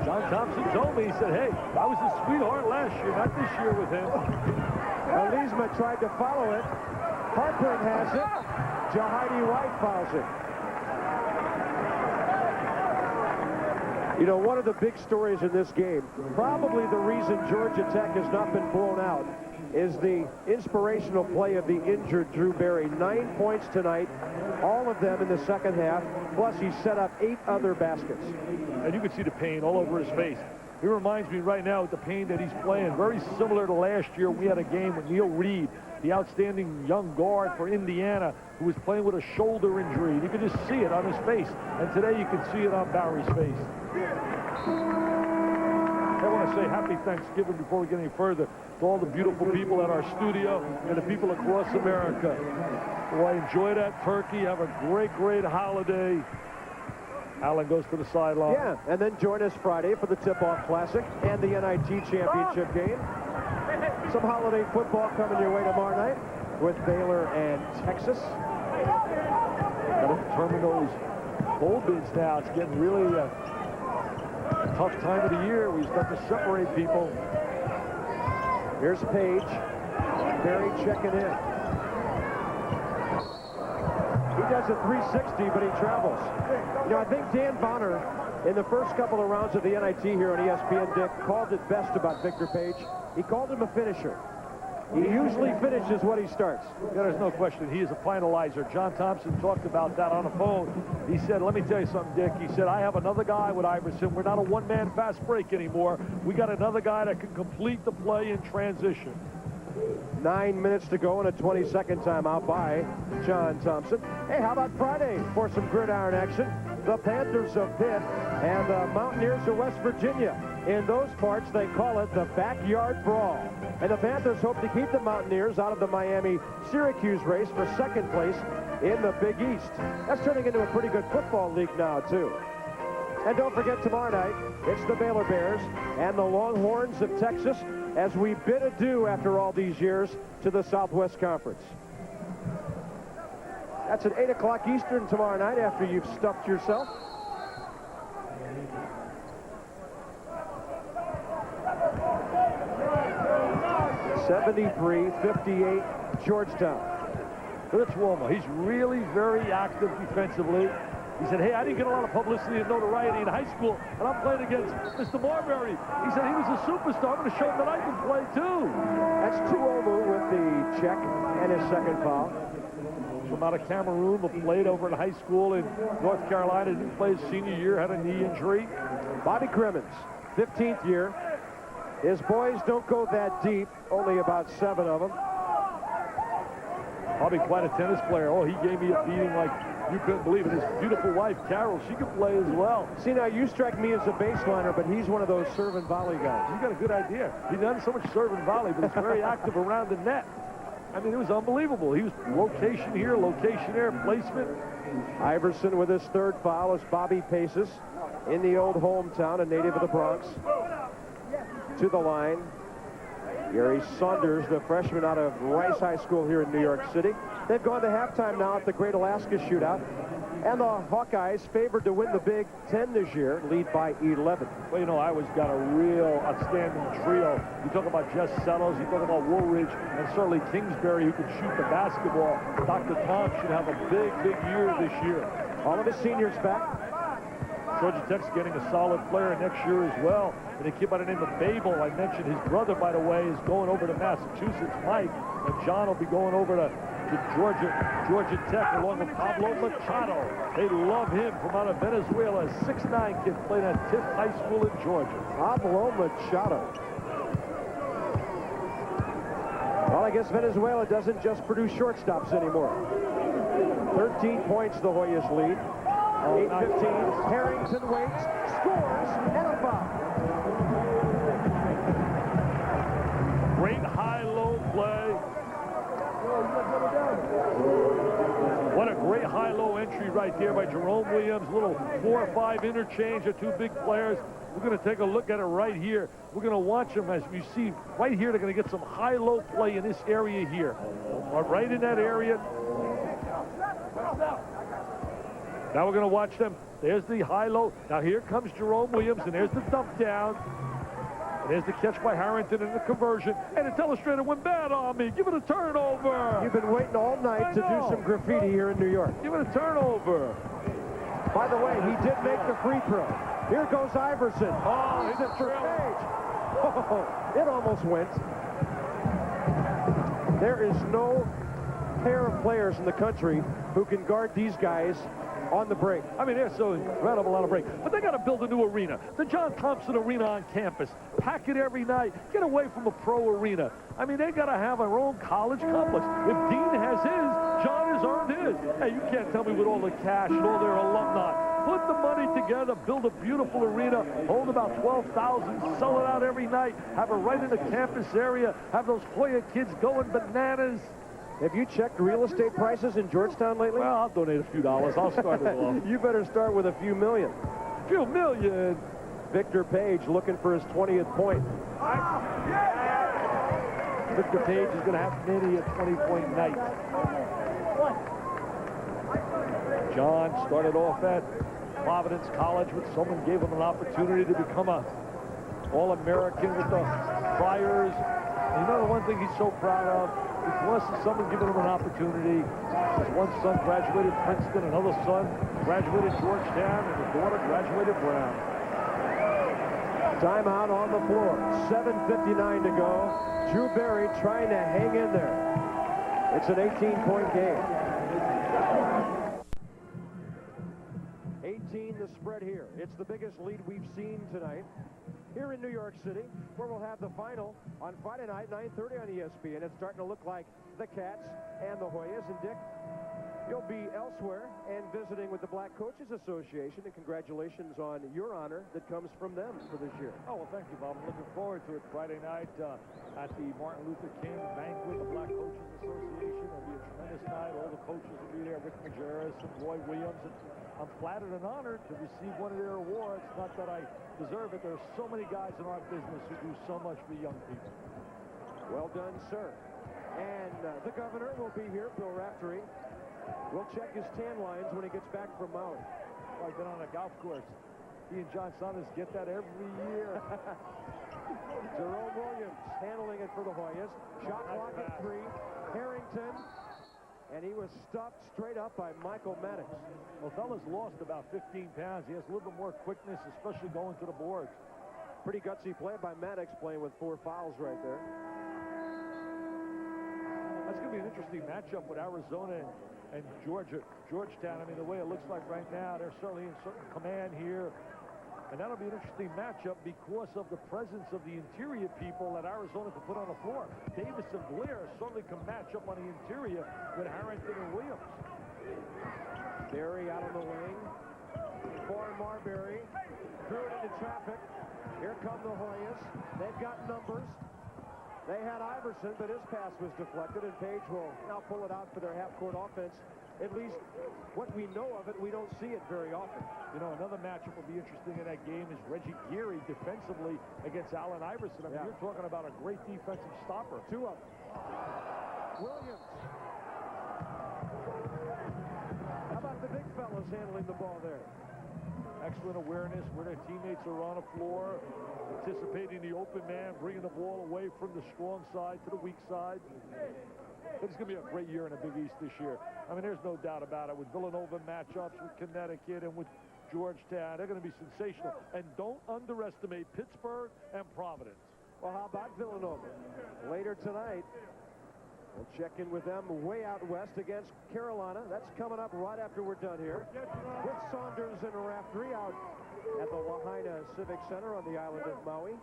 John Thompson told me, he said, hey, I was a sweetheart last year, not this year with him. Elisma tried to follow it. Harpering has it. Jahidi White fouls it. You know, one of the big stories in this game, probably the reason Georgia Tech has not been blown out, is the inspirational play of the injured Drew Berry. 9 points tonight, all of them in the 2nd half, plus he set up 8 other baskets. And you can see the pain all over his face. He reminds me right now with the pain that he's playing, very similar to last year. We had a game with Neil Reed, the outstanding young guard for Indiana, who was playing with a shoulder injury. You could just see it on his face. And today you can see it on Barry's face. I want to say happy Thanksgiving before we get any further to all the beautiful people at our studio and the people across America. Well, enjoy that turkey. Have a great, great holiday. Allen goes to the sideline. Yeah, and then join us Friday for the Tip-Off Classic and the NIT Championship game. Some holiday football coming your way tomorrow night with Baylor and Texas. Got to determine those bowl bids now. It's getting really a tough time of the year. We start to separate people. Here's Page. Barry checking in. He does a 360, but he travels. You know, I think Dan Bonner, in the first couple of rounds of the NIT here on ESPN, Dick, called it best about Victor Page. He called him a finisher. He usually finishes what he starts. Yeah, there's no question. He is a finalizer. John Thompson talked about that on the phone. He said, let me tell you something, Dick. He said, I have another guy with Iverson. We're not a one-man fast break anymore. We got another guy that can complete the play in transition. 9 minutes to go and a 20-second timeout by John Thompson. Hey, how about Friday for some gridiron action? The Panthers of Pitt and the Mountaineers of West Virginia. In those parts, they call it the backyard brawl. And the Panthers hope to keep the Mountaineers out of the Miami-Syracuse race for second place in the Big East. That's turning into a pretty good football league now, too. And don't forget, tomorrow night, it's the Baylor Bears and the Longhorns of Texas as we bid adieu after all these years to the Southwest Conference. That's at 8 o'clock Eastern tomorrow night after you've stuffed yourself. (73-58) Georgetown. Fritz Wilma, he's really very active defensively. He said, hey, I didn't get a lot of publicity and notoriety in high school, and I'm playing against Mr. Marbury. He said he was a superstar. I'm going to show him that I can play, too. That's Tuomu with the check and his second foul. From out of Cameroon, but played over in high school in North Carolina. Didn't play his senior year, had a knee injury. Bobby Crimmins, 15th year. His boys don't go that deep, only about 7 of them. Probably quite a tennis player. Oh, he gave me a beating like you couldn't believe it. His beautiful wife, Carol, she could play as well. See, now you strike me as a baseliner, but he's one of those serve and volley guys. He's got a good idea. He doesn't so much serve and volley, but he's very active around the net. I mean, it was unbelievable. He was location here, location there, placement. Iverson with his third foul as Bobby paces in the old hometown, a native of the Bronx. To the line, Gary Saunders, the freshman out of Rice High School here in New York City. They've gone to halftime now at the Great Alaska Shootout. And the Hawkeyes favored to win the Big Ten this year, lead by 11. Well, you know, Iowa's got a real outstanding trio. You talk about Jess Sellos, you talk about Woolridge, and certainly Kingsbury, who can shoot the basketball. Dr. Tom should have a big, big year this year. All of his seniors back. Georgia Tech's getting a solid player next year as well. And a kid by the name of Babel, I mentioned his brother, by the way, is going over to Massachusetts, Mike. And John will be going over to Georgia Tech along with Pablo Machado. They love him from out of Venezuela. A 6'9" kid playing at Tift High School in Georgia. Pablo Machado. Well, I guess Venezuela doesn't just produce shortstops anymore. 13 points the Hoyas lead. 8:15. Harrington waits, scores, and a foul. Great high-low play. What a great high-low entry right there by Jerome Williams. Little 4-5 interchange of two big players. We're going to take a look at it right here. We're going to watch them. As you see right here, they're going to get some high-low play in this area here. Right in that area. Now we're going to watch them. There's the high-low. Now here comes Jerome Williams, and there's the dump down. And there's the catch by Harrington and the conversion. And the telestrator went bad on me. Give it a turnover. You've been waiting all night to do some graffiti here in New York. Give it a turnover. By the way, he did make the free throw. Here goes Iverson. Oh, he's it for Page. Oh, it almost went. There is no pair of players in the country who can guard these guys on the break. I mean, they're so incredible on a break. But they got to build a new arena. The John Thompson Arena on campus. Pack it every night. Get away from a pro arena. I mean, they got to have our own college complex. If Dean has his, John has earned his. Hey, you can't tell me with all the cash and all their alumni. Put the money together, build a beautiful arena, hold about 12,000, sell it out every night, have it right in the campus area, have those Hoya kids going bananas. Have you checked real estate prices in Georgetown lately? Well, I'll donate a few dollars. I'll start it off. You better start with a few million. Few million. Victor Page looking for his 20th point. Victor Page is going to have many a 20-point night. John started off at Providence College, which someone gave him an opportunity to become a All-American with the Friars. And you know the one thing he's so proud of? Because someone giving him an opportunity. His one son graduated Princeton, another son graduated Georgetown, and his daughter graduated Brown. Timeout on the floor. 7:59 to go. Drew Berry trying to hang in there. It's an 18-point game. 18 the spread here. It's the biggest lead we've seen tonight here in New York City, where we'll have the final on Friday night, 9:30 on ESPN. It's starting to look like the Cats and the Hoyas. And Dick, you'll be elsewhere and visiting with the Black Coaches Association, and congratulations on your honor that comes from them for this year. Oh, well, thank you, Bob. I'm looking forward to it Friday night at the Martin Luther King banquet, the Black Coaches Association. It'll be a tremendous night. All the coaches will be there, Rick Majerus and Roy Williams. And I'm flattered and honored to receive one of their awards. Not that I deserve it. There are so many guys in our business who do so much for young people. Well done, sir. And the governor will be here, Bill Raftery. We'll check his tan lines when he gets back from Maui. Well, I've been on a golf course. He and John Saunders get that every year. Jerome Williams handling it for the Hoyas. Shot clock at 3. Harrington. And he was stopped straight up by Michael Maddox. Well, fella's lost about 15 pounds. He has a little bit more quickness, especially going to the boards. Pretty gutsy play by Maddox, playing with 4 fouls right there. That's going to be an interesting matchup with Arizona and Georgetown. I mean, the way it looks like right now, they're certainly in certain command here. And that'll be an interesting matchup because of the presence of the interior people that Arizona can put on the floor. Davis and Blair certainly can match up on the interior with Harrington and Williams. Berry out on the wing for Marbury. Threw it into traffic. Here come the Hoyas. They've got numbers. They had Iverson, but his pass was deflected, and Page will now pull it out for their half-court offense. At least what we know of it, we don't see it very often. You know, another matchup will be interesting in that game is Reggie Geary defensively against Allen Iverson. I mean, you're talking about a great defensive stopper. 2 of them. Williams. How about the big fellas handling the ball there? Excellent awareness where their teammates are on the floor, anticipating the open man, bringing the ball away from the strong side to the weak side. It's going to be a great year in the Big East this year. I mean, there's no doubt about it. With Villanova matchups, with Connecticut, and with Georgetown, they're going to be sensational. And don't underestimate Pittsburgh and Providence. Well, how about Villanova? Later tonight, we'll check in with them way out west against Carolina. That's coming up right after we're done here. With Saunders and Raftery out at the Lahaina Civic Center on the island of Maui.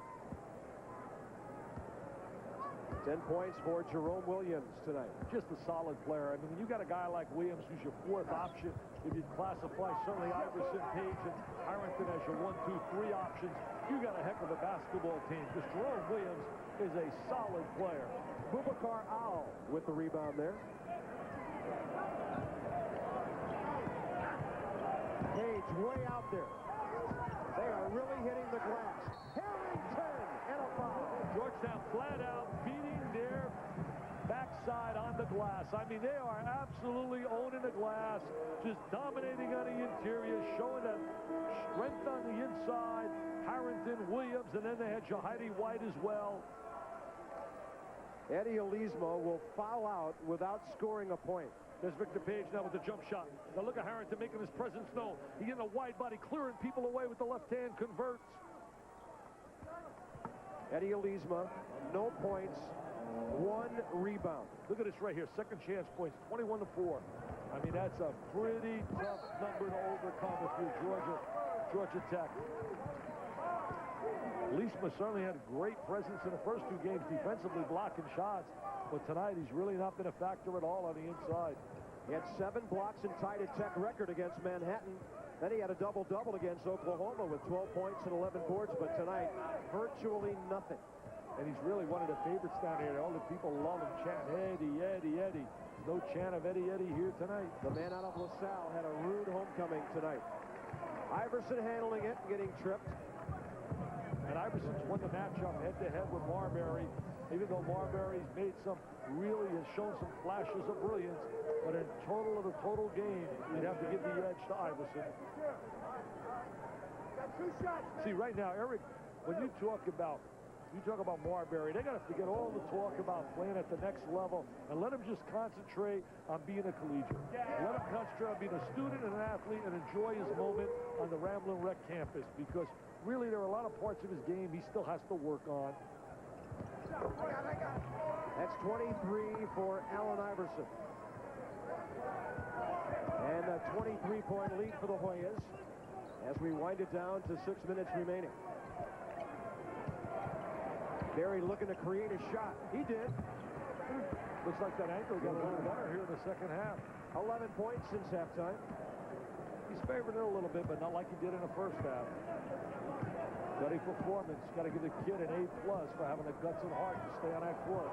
10 points for Jerome Williams tonight. Just a solid player. I mean, when you got a guy like Williams who's your 4th option, if you classify certainly Iverson, Page, and Harrington as your 1, 2, 3 options, you got a heck of a basketball team. Because Jerome Williams is a solid player. Boubacar Al with the rebound there. Page way out there. They are really hitting the glass. Harrington and a foul. Georgetown flat out beating their backside on the glass. I mean, they are absolutely owning the glass, just dominating on the interior, showing that strength on the inside. Harrington, Williams, and then they had Jahidi White as well. Eddie Elisma will foul out without scoring a point. There's Victor Page now with the jump shot. Now look at Harrington making his presence known. He getting a wide body, clearing people away with the left hand, converts. Eddie Elisma, no points, 1 rebound. Look at this right here, second chance points, 21-4. I mean, that's a pretty tough number to overcome if you're Georgia Tech. Leesma certainly had a great presence in the first two games defensively, blocking shots. But tonight, he's really not been a factor at all on the inside. He had 7 blocks and tied a Tech record against Manhattan. Then he had a double-double against Oklahoma with 12 points and 11 boards. But tonight, virtually nothing. And he's really one of the favorites down here. All the people love him, chanting, Eddie, Eddie, Eddie. No chant of Eddie, Eddie here tonight. The man out of LaSalle had a rude homecoming tonight. Iverson handling it, getting tripped. And Iverson's won the matchup head-to-head with Marbury, even though Marbury's made has shown some flashes of brilliance. But in total of the total game, you'd have to give the edge to Iverson. See, right now, Eric, when you talk about Marbury, they got to forget all the talk about playing at the next level and let him just concentrate on being a collegiate. Let him concentrate on being a student and an athlete and enjoy his moment on the Ramblin' Rec campus, because really there are a lot of parts of his game he still has to work on. That's 23 for Allen Iverson. And a 23-point lead for the Hoyas as we wind it down to 6 minutes remaining. Barry looking to create a shot. He did. Looks like that ankle got a little better here in the second half. 11 points since halftime. He's favored it a little bit, but not like he did in the first half. Steady performance. Got to give the kid an A+ for having the guts and heart to stay on that court.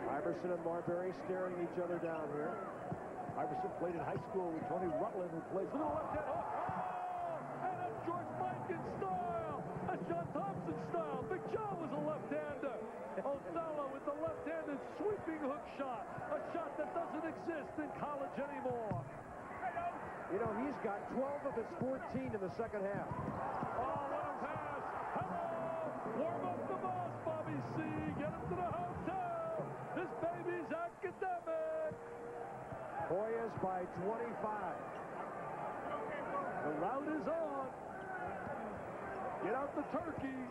Iverson and Marbury staring each other down here. Iverson played in high school with Tony Rutland, who plays with the left-hand hook. Oh! And that's George Mikan style. That's John Thompson style. Big John was a left-hander. Othello with the left-handed sweeping hook shot. A shot that doesn't exist in college anymore. You know, he's got 12 of his 14 in the second half. Oh, what a pass. Hello. Warm up the boss, Bobby C. Get him to the hotel. This baby's academic. Hoyas by 25. The round is on. Get out the turkey.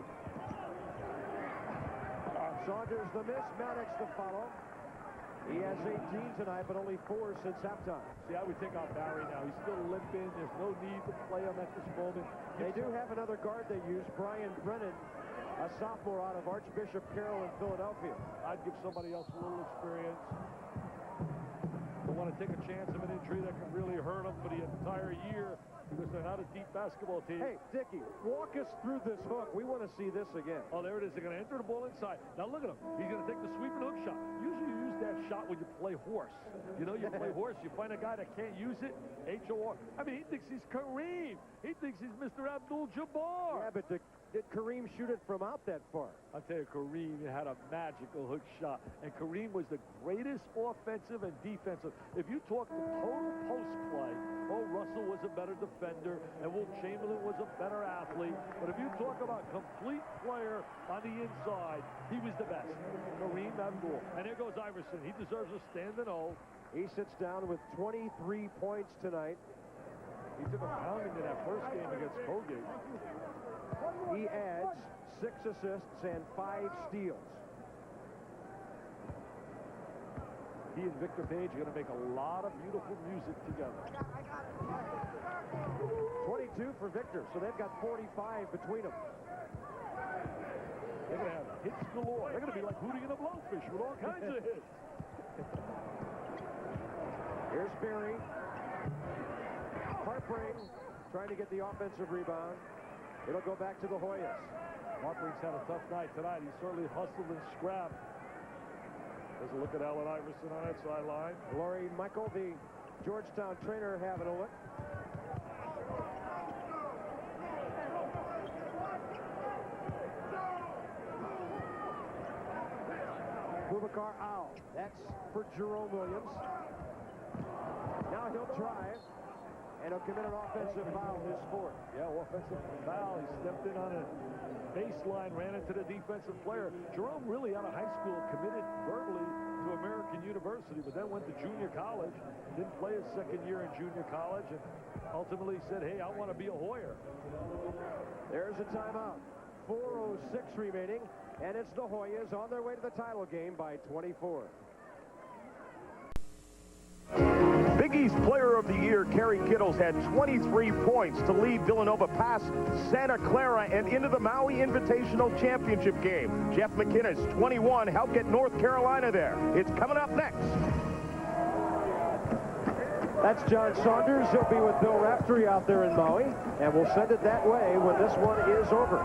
Saunders the miss, Maddox the follow. He has 18 tonight, but only 4 since halftime. See, I would take out Barry now. He's still limping. There's no need to play him at this moment. They do have another guard they use, Brian Brennan, a sophomore out of Archbishop Carroll in Philadelphia. I'd give somebody else a little experience. Don't want to take a chance of an injury that can really hurt them for the entire year, because they're not a deep basketball team. Hey, Dickie, walk us through this hook. We want to see this again. Oh, there it is. They're going to enter the ball inside. Now look at him. He's going to take the sweeping hook shot. Usually you use that shot when you play horse. You know, you play horse, you find a guy that can't use it, H-O-R. I mean, he thinks he's Kareem. He thinks he's Mr. Abdul-Jabbar. Yeah, but did Kareem shoot it from out that far? I'll tell you, Kareem had a magical hook shot. And Kareem was the greatest offensive and defensive. If you talk the total post play, Russell was a better defender, and Will Chamberlain was a better athlete. But if you talk about complete player on the inside, he was the best. Kareem Abdul. And there goes Iverson. He deserves a standing O. He sits down with 23 points tonight. He took a pounding in that first game against Colgate. He adds 6 assists and 5 steals. He and Victor Page are going to make a lot of beautiful music together. 22 for Victor, so they've got 45 between them. They're going to have hits galore. They're going to be like Hootie and the Blowfish with all kinds of hits. Here's Barry. Harpering, trying to get the offensive rebound. It'll go back to the Hoyas. Harpering's had a tough night tonight. He certainly hustled and scrapped. There's a look at Allen Iverson on that sideline. Laurie Michael, the Georgetown trainer, having a look. Boubacar out. That's for Jerome Williams. Now he'll drive, and he'll commit an offensive foul, his 4th. Yeah, offensive foul. He stepped in on a baseline, ran into the defensive player. Jerome really out of high school, committed verbally to American University, but then went to junior college. Didn't play his second year in junior college, and ultimately said, hey, I want to be a Hoyer. There's a timeout. 4:06 remaining. And it's the Hoyas on their way to the title game by 24. Big East Player of the Year, Kerry Kittles, had 23 points to lead Villanova past Santa Clara and into the Maui Invitational Championship game. Jeff McInnes, 21, helped get North Carolina there. It's coming up next. That's John Saunders. He'll be with Bill Raftery out there in Maui, and we'll send it that way when this one is over.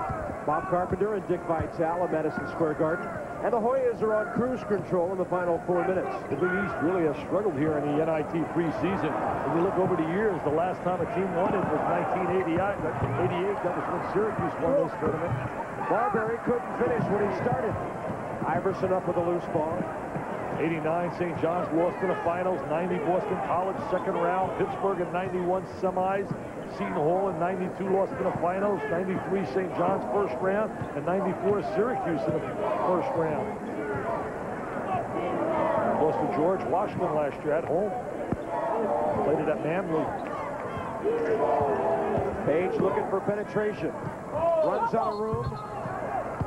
Bob Carpenter and Dick Vitale at Madison Square Garden. And the Hoyas are on cruise control in the final 4 minutes. The Big East really has struggled here in the NIT preseason. When you look over the years, the last time a team won it was 1988. That was when Syracuse won this tournament. Marbury couldn't finish when he started. Iverson up with a loose ball. 89, St. John's lost in the finals. 90, Boston College, second round. Pittsburgh in 91, semis. Seton Hall in 92 lost in the finals. 93, St. John's first round. And 94, Syracuse in the first round. Lost to George Washington last year at home. Played it at Manly. Page looking for penetration. Runs out of room.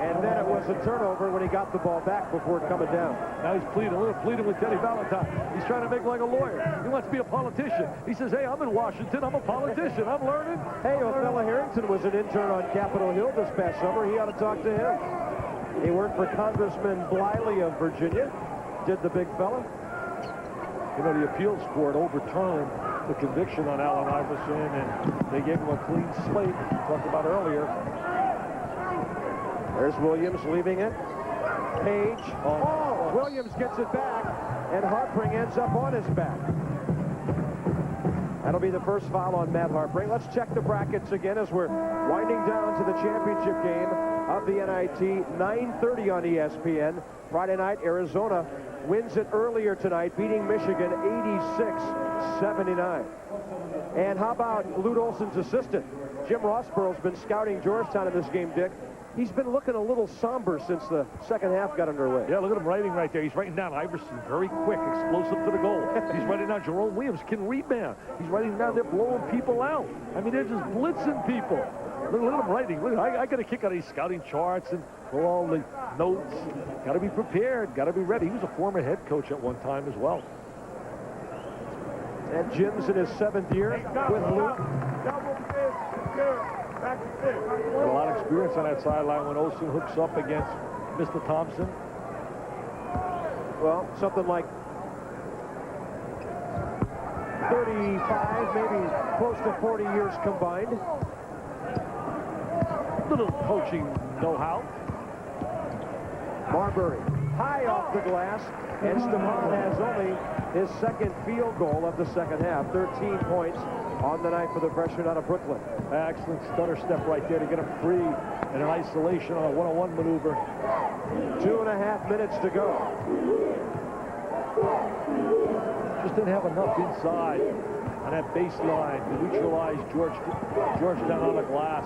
And then it was a turnover when he got the ball back before coming down. Now he's pleading with Teddy Valentine. He's trying to make like a lawyer. He wants to be a politician. He says, hey, I'm in Washington. I'm a politician. I'm learning. Hey, Othello Harrington was an intern on Capitol Hill this past summer. He ought to talk to him. He worked for Congressman Bliley of Virginia. Did the big fella. You know, the appeals court overturned the conviction on Allen Iverson, and they gave him a clean slate, as we talked about earlier. There's Williams leaving it. Page. Oh, Williams gets it back, and Harpring ends up on his back. That'll be the first foul on Matt Harpring. Let's check the brackets again as we're winding down to the championship game of the NIT. 9:30 on ESPN. Friday night, Arizona wins it earlier tonight, beating Michigan 86-79. And how about Lute Olson's assistant? Jim Rossborough's been scouting Georgetown in this game, Dick. He's been looking a little somber since the second half got underway. Yeah, look at him writing right there. He's writing down Iverson, very quick, explosive to the goal. He's writing down Jerome Williams, can rebound. He's writing down they're blowing people out. I mean, they're just blitzing people. Look at him writing. Look, I got a kick out of these scouting charts and all the notes. Got to be prepared, got to be ready. He was a former head coach at one time as well. And Jim's in his 7th year with Luke. Got a lot of experience on that sideline when Olsen hooks up against Mr. Thompson. Well, something like 35, maybe close to 40 years combined. Little coaching know-how. Marbury, high off the glass, and Stephon has only his second field goal of the second half. 13 points on the night for the freshman out of Brooklyn. Excellent stutter step right there to get him free in an isolation on a one-on-one maneuver. 2.5 minutes to go. Just didn't have enough inside on that baseline to neutralize Georgetown on the glass.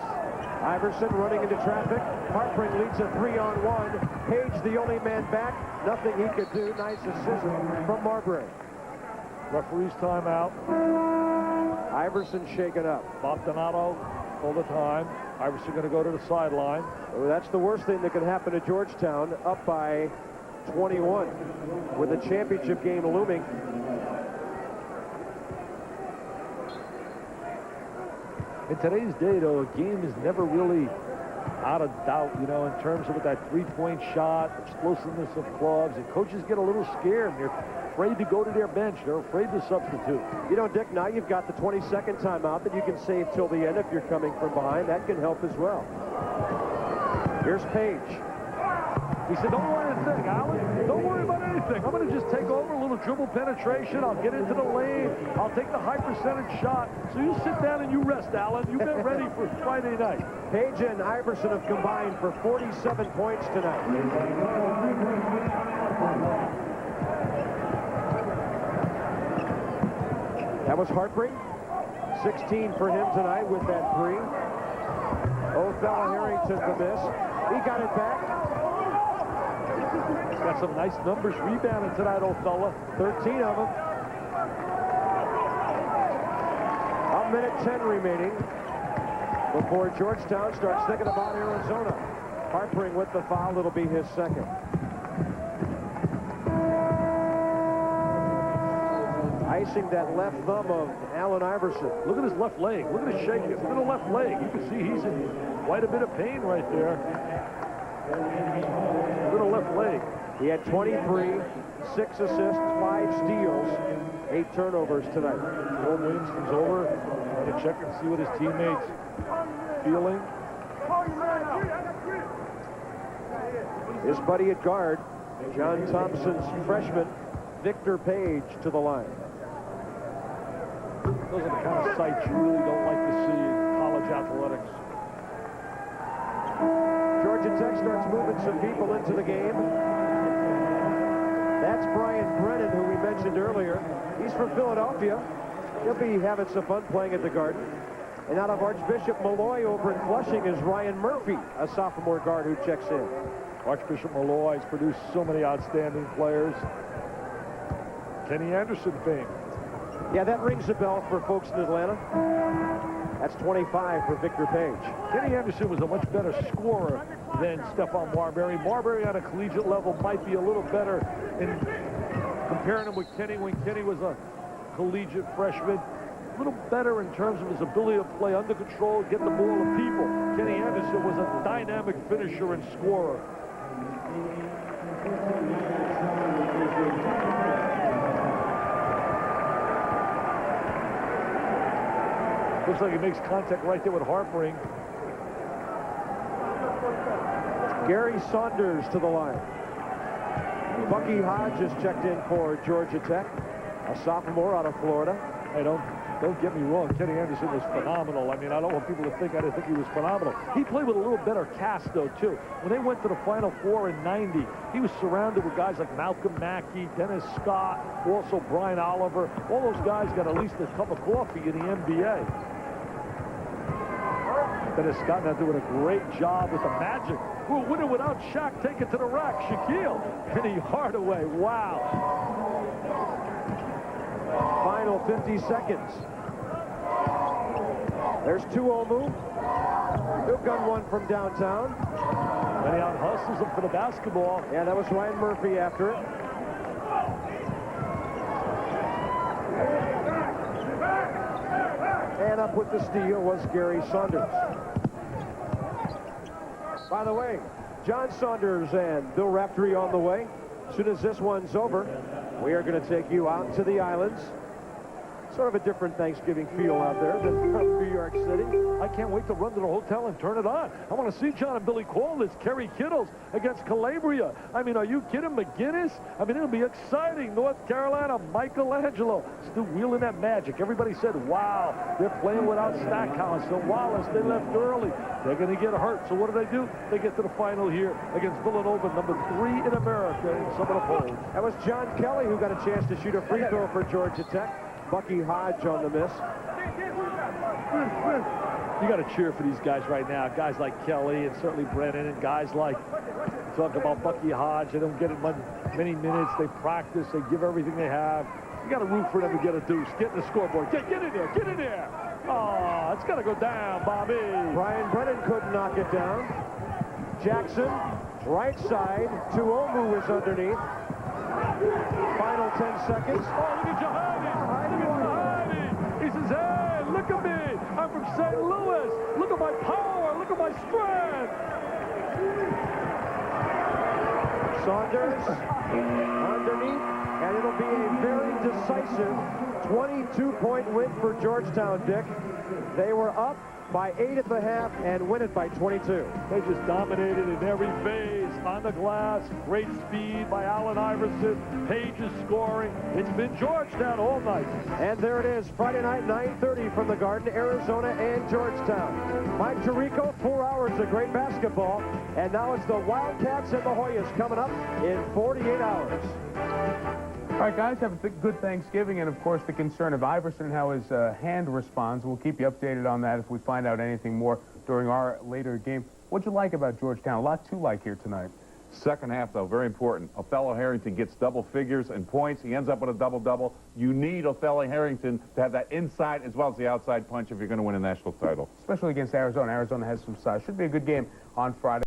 Iverson running into traffic. Harpring leads a 3-on-1. Page the only man back. Nothing he could do. Nice assist from Marbury. Referee's timeout. Iverson shaken up. Bob Donato all the time. Iverson going to go to the sideline. Well, that's the worst thing that can happen to Georgetown, up by 21 with a championship game looming. In today's day, though, a game is never really out of doubt, you know, in terms of that three-point shot, explosiveness of clubs, and coaches get a little scared, and they're afraid to go to their bench. They're afraid to substitute. You know, Dick, now you've got the 22nd timeout that you can save till the end if you're coming from behind. That can help as well. Here's Page. He said, don't worry about anything, Allen. Don't worry about anything. I'm going to just take over a little dribble penetration. I'll get into the lane. I'll take the high percentage shot. So you sit down and you rest, Allen. You get ready for Friday night. Page and Iverson have combined for 47 points tonight. That was Harpring. 16 for him tonight with that three. Othello Harrington the miss. He got it back. Got some nice numbers rebounding tonight, Othello. 13 of them. 1:10 remaining before Georgetown starts thinking about Arizona. Harpering with the foul. It'll be his second. Icing that left thumb of Allen Iverson. Look at his left leg. Look at his shake. Look at the left leg. You can see he's in quite a bit of pain right there. Look at the left leg. He had 23, 6 assists, 5 steals, 8 turnovers tonight. Bill Williams comes over to check and see what his teammates feeling. His buddy at guard, John Thompson's freshman, Victor Page, to the line. Those are the kind of sights you really don't like to see in college athletics. Georgia Tech starts moving some people into the game. That's Brian Brennan, who we mentioned earlier. He's from Philadelphia. He'll be having some fun playing at the Garden. And out of Archbishop Malloy over in Flushing is Ryan Murphy, a sophomore guard who checks in. Archbishop Malloy has produced so many outstanding players. Kenny Anderson fame. Yeah, that rings a bell for folks in Atlanta. That's 25 for Victor Page. Kenny Anderson was a much better scorer than Stephon Marbury. Marbury on a collegiate level might be a little better in comparing him with Kenny when Kenny was a collegiate freshman. A little better in terms of his ability to play under control, get the ball to people. Kenny Anderson was a dynamic finisher and scorer. Looks like he makes contact right there with Harpering. Gary Saunders to the line. Bucky Hodge is checked in for Georgia Tech, a sophomore out of Florida. Hey, don't get me wrong. Kenny Anderson was phenomenal. I mean, I don't want people to think I didn't think he was phenomenal. He played with a little better cast, though, too. When they went to the Final Four in '90, he was surrounded with guys like Malcolm Mackey, Dennis Scott, also Brian Oliver. All those guys got at least a cup of coffee in the NBA. Dennis Scott now doing a great job with the Magic. Who win it without Shaq, take it to the rack. Shaquille, Penny Hardaway, wow. Final 50 seconds. There's Tuomu. He'll gun one from downtown. And he out-hustles him for the basketball. Yeah, that was Ryan Murphy after it. And up with the steal was Gary Saunders. By the way, John Saunders and Bill Raftery on the way. As soon as this one's over, we are going to take you out to the islands. Sort of a different Thanksgiving feel out there than from New York City. I can't wait to run to the hotel and turn it on. I want to see John and Billy call this Kerry Kittles against Calabria. I mean, are you kidding? McGinnis? I mean, it'll be exciting. North Carolina, Michelangelo still wheeling that magic. Everybody said, wow, they're playing without Stackhouse. So Wallace, they left early. They're going to get hurt. So what do? They get to the final here against Villanova, number 3 in America in some of the polls. That was John Kelly who got a chance to shoot a free throw for Georgia Tech. Bucky Hodge on the miss. You got to cheer for these guys right now. Guys like Kelly and certainly Brennan and guys like, talk about Bucky Hodge. They don't get it many minutes. They practice. They give everything they have. You got to root for them to get a deuce. Get in the scoreboard. Get in there. Get in there. Oh, it's got to go down, Bobby. Brian Brennan couldn't knock it down. Jackson, right side. Tuomu is underneath. Final 10 seconds. Oh, look at Jahadi. Look at Jahadi. He says, hey, look at me. I'm from St. Louis. Look at my power. Look at my strength. Saunders underneath, and it'll be a very decisive 22-point win for Georgetown, Dick. They were up by 8 at the half and win it by 22. They just dominated in every phase. On the glass, great speed by Allen Iverson. Page is scoring. It's been Georgetown all night. And there it is, Friday night, 9:30 from the Garden, Arizona and Georgetown. Mike Tirico, 4 hours of great basketball. And now it's the Wildcats and the Hoyas coming up in 48 hours. All right, guys, have a good Thanksgiving, and, of course, the concern of Iverson and how his hand responds. We'll keep you updated on that if we find out anything more during our later game. What'd you like about Georgetown? A lot to like here tonight. Second half, though, very important. Othello Harrington gets double figures and points. He ends up with a double-double. You need Othello Harrington to have that inside as well as the outside punch if you're going to win a national title. Especially against Arizona. Arizona has some size. Should be a good game on Friday.